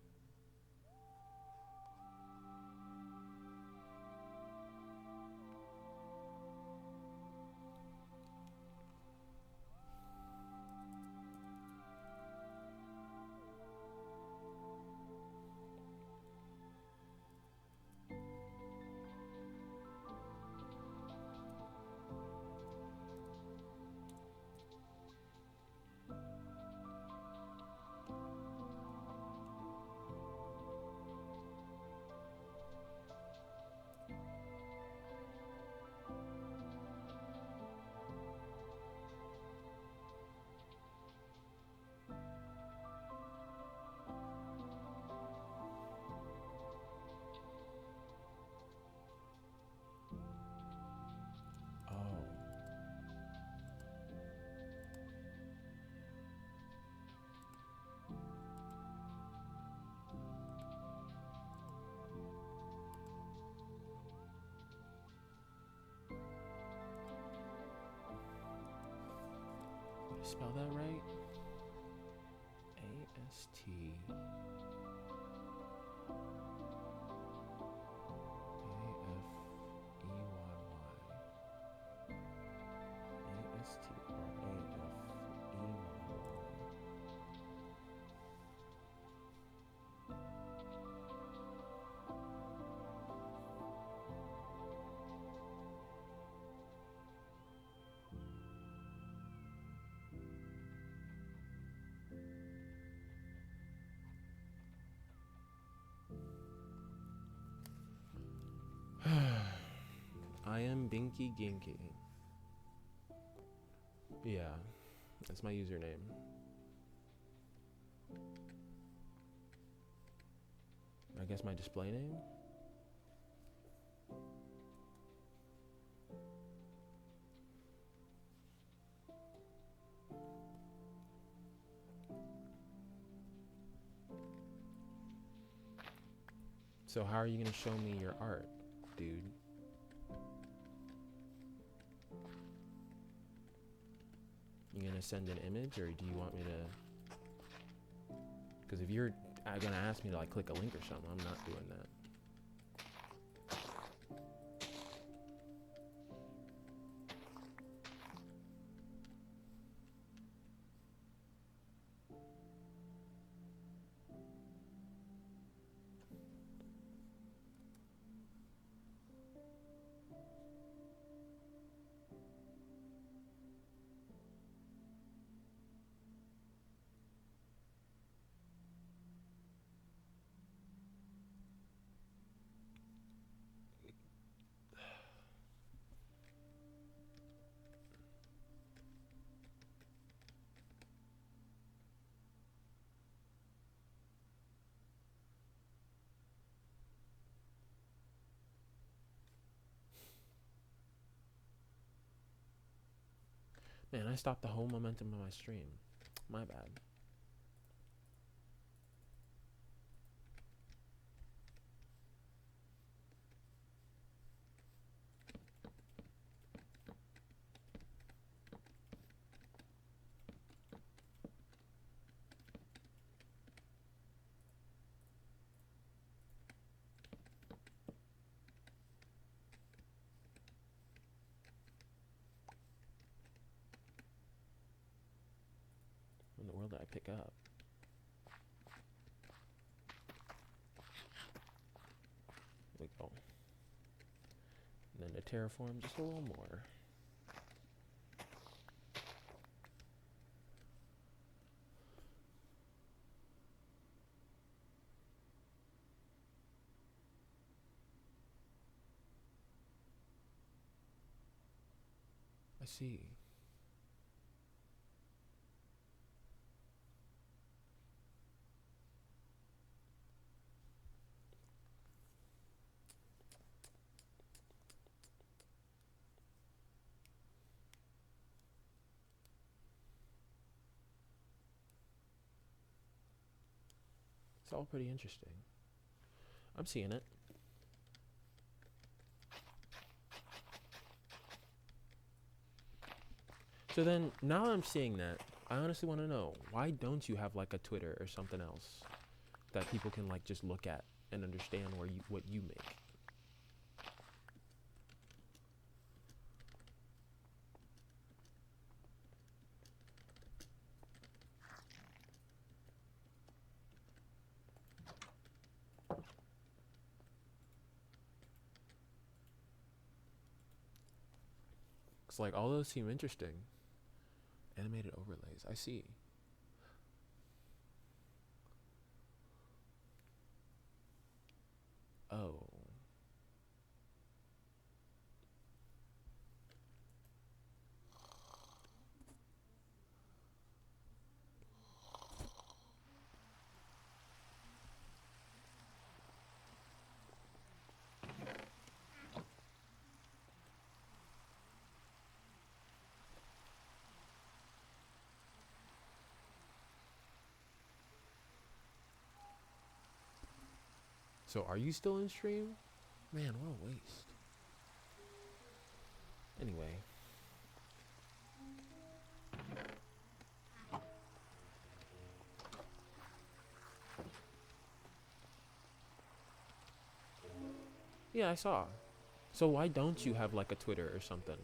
Oh. Spell that right? A-S-T. I am Binky Ginky. Yeah, that's my username. I guess my display name? So how are you gonna show me your art, dude? You gonna send an image, or do you want me to? Because if you're gonna ask me to like click a link or something, I'm not doing that. Man, I stopped the whole momentum of my stream. My bad. pick up. There we go. And then to terraform just a little more. I see. It's all pretty interesting. I'm seeing it. So then, now I'm seeing that, I honestly want to know, why don't you have like a Twitter or something else that people can like just look at and understand what you make? It's like all those seem interesting. Animated overlays, I see. Oh. So are you still in stream? Man, what a waste. Anyway. Yeah, I saw. So why don't you have like a Twitter or something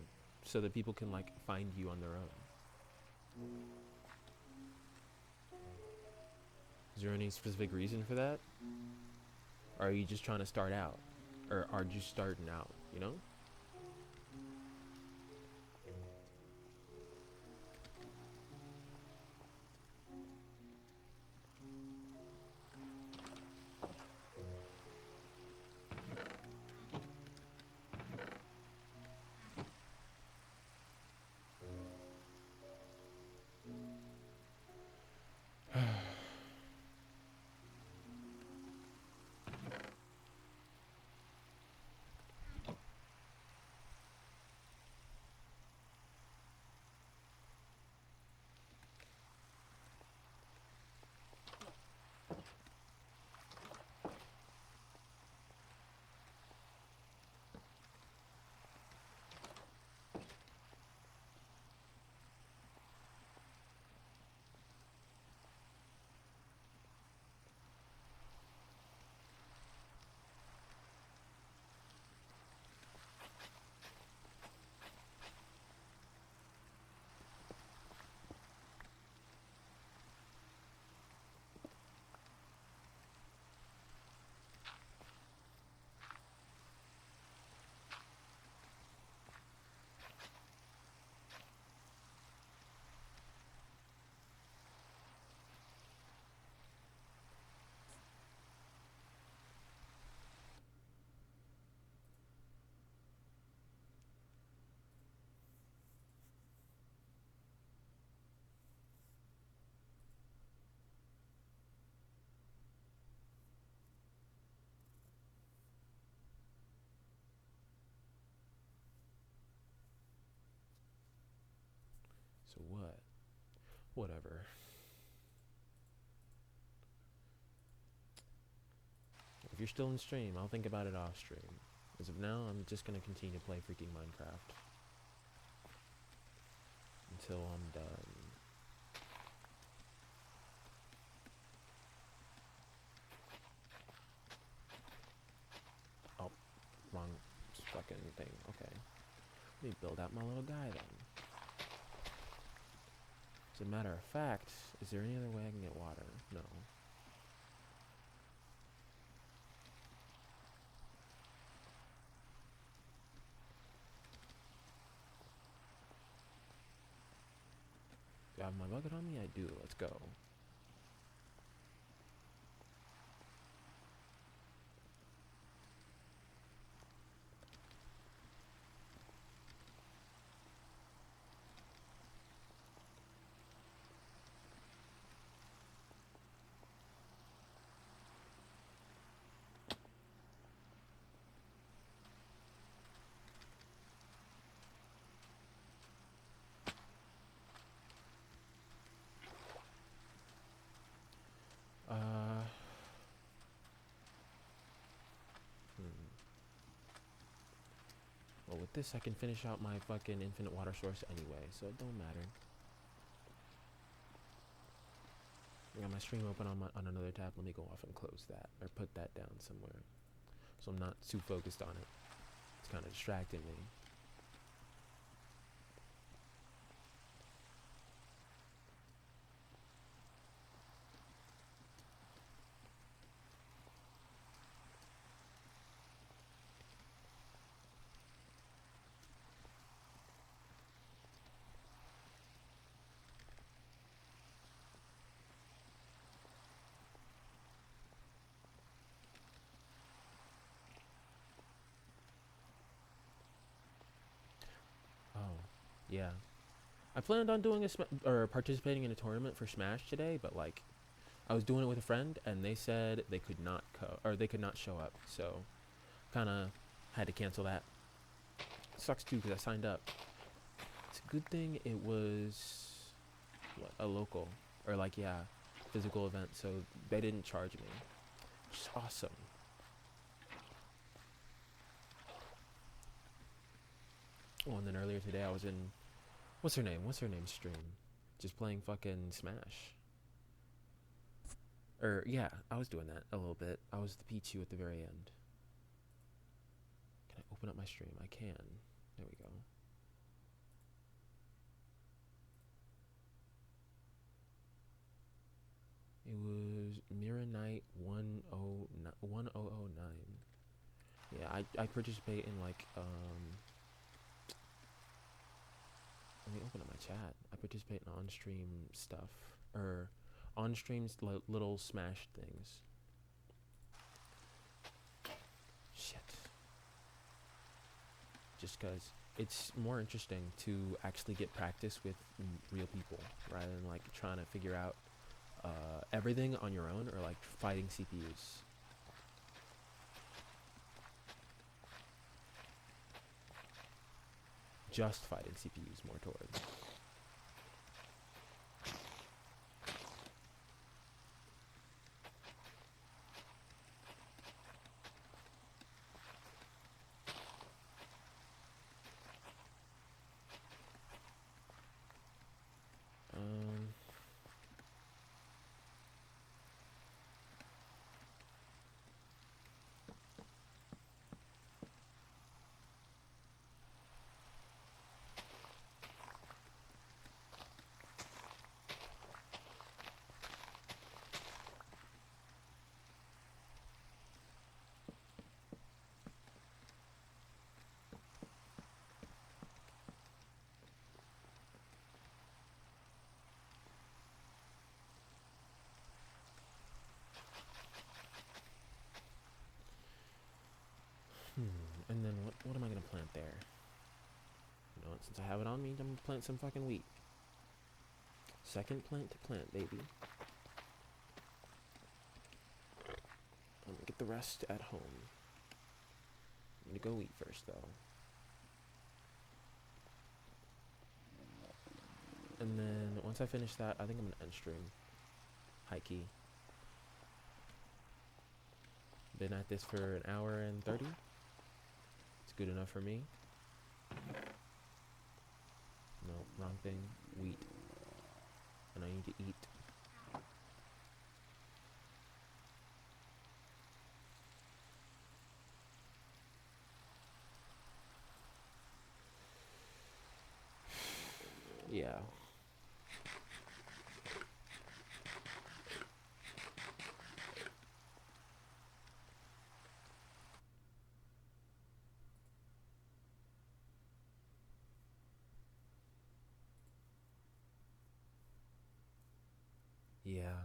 so that people can like find you on their own? Is there any specific reason for that? Or are you just trying to start out? Or are you starting out, you know? So what? Whatever. If you're still in stream, I'll think about it off stream. As of now, I'm just gonna continue to play freaking Minecraft until I'm done. Oh, wrong fucking thing. Okay. Let me build out my little guy then. As a matter of fact, Is there any other way I can get water? No. Do I have my bucket on me? I do. Let's go. Well, with this, I can finish out my fucking infinite water source anyway, so it don't matter. I got my stream open on another tab. Let me go off and close that, or put that down somewhere, so I'm not too focused on it. It's kind of distracting me. Oh, yeah. I planned on doing or participating in a tournament for Smash today, but like, I was doing it with a friend, and they said they could not they could not show up, so kind of had to cancel that. Sucks too, because I signed up. It's a good thing it was a local, or like, yeah, physical event, so they didn't charge me, which is awesome. Oh, and then earlier today I was in, what's her name's stream, just playing fucking Smash. Yeah, I was doing that a little bit. I was the Pichu at the very end. Can I open up my stream? I can. There we go. It was Mira Knight 1009. Yeah, I participate in like let me open up my chat. I participate in on-stream stuff, or on-stream little Smash things. Shit. Just because it's more interesting to actually get practice with real people rather than like trying to figure out everything on your own, or like fighting CPUs. Just fighting CPUs more towards. And then what am I gonna plant there? You know what, since I have it on me, I'm gonna plant some fucking wheat. Second plant to plant, baby. I'm gonna get the rest at home. I'm gonna go eat first, though. And then once I finish that, I think I'm gonna end stream. High key. Been at this for an hour and 30. It's good enough for me. No, wrong thing. Wheat. And I need to eat. Yeah. Yeah.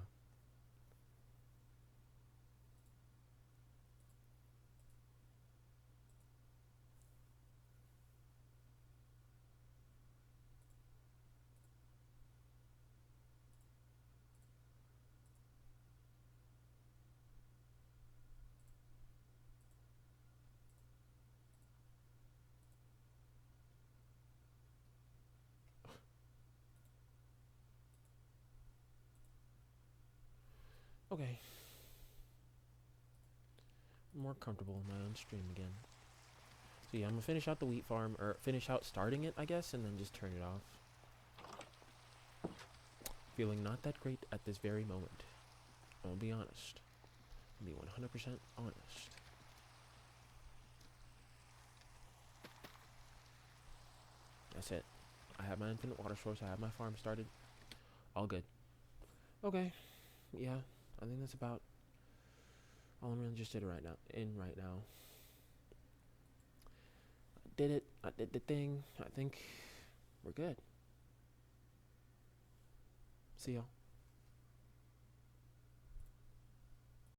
Okay. More comfortable in my own stream again. So yeah, I'm gonna finish out the wheat farm, or finish out starting it, I guess, and then just turn it off. Feeling not that great at this very moment. I'll be honest. I'll be 100% honest. That's it. I have my infinite water source. I have my farm started. All good. Okay. Yeah. I think that's about all I'm really interested in right now. I did it. I did the thing. I think we're good. See y'all.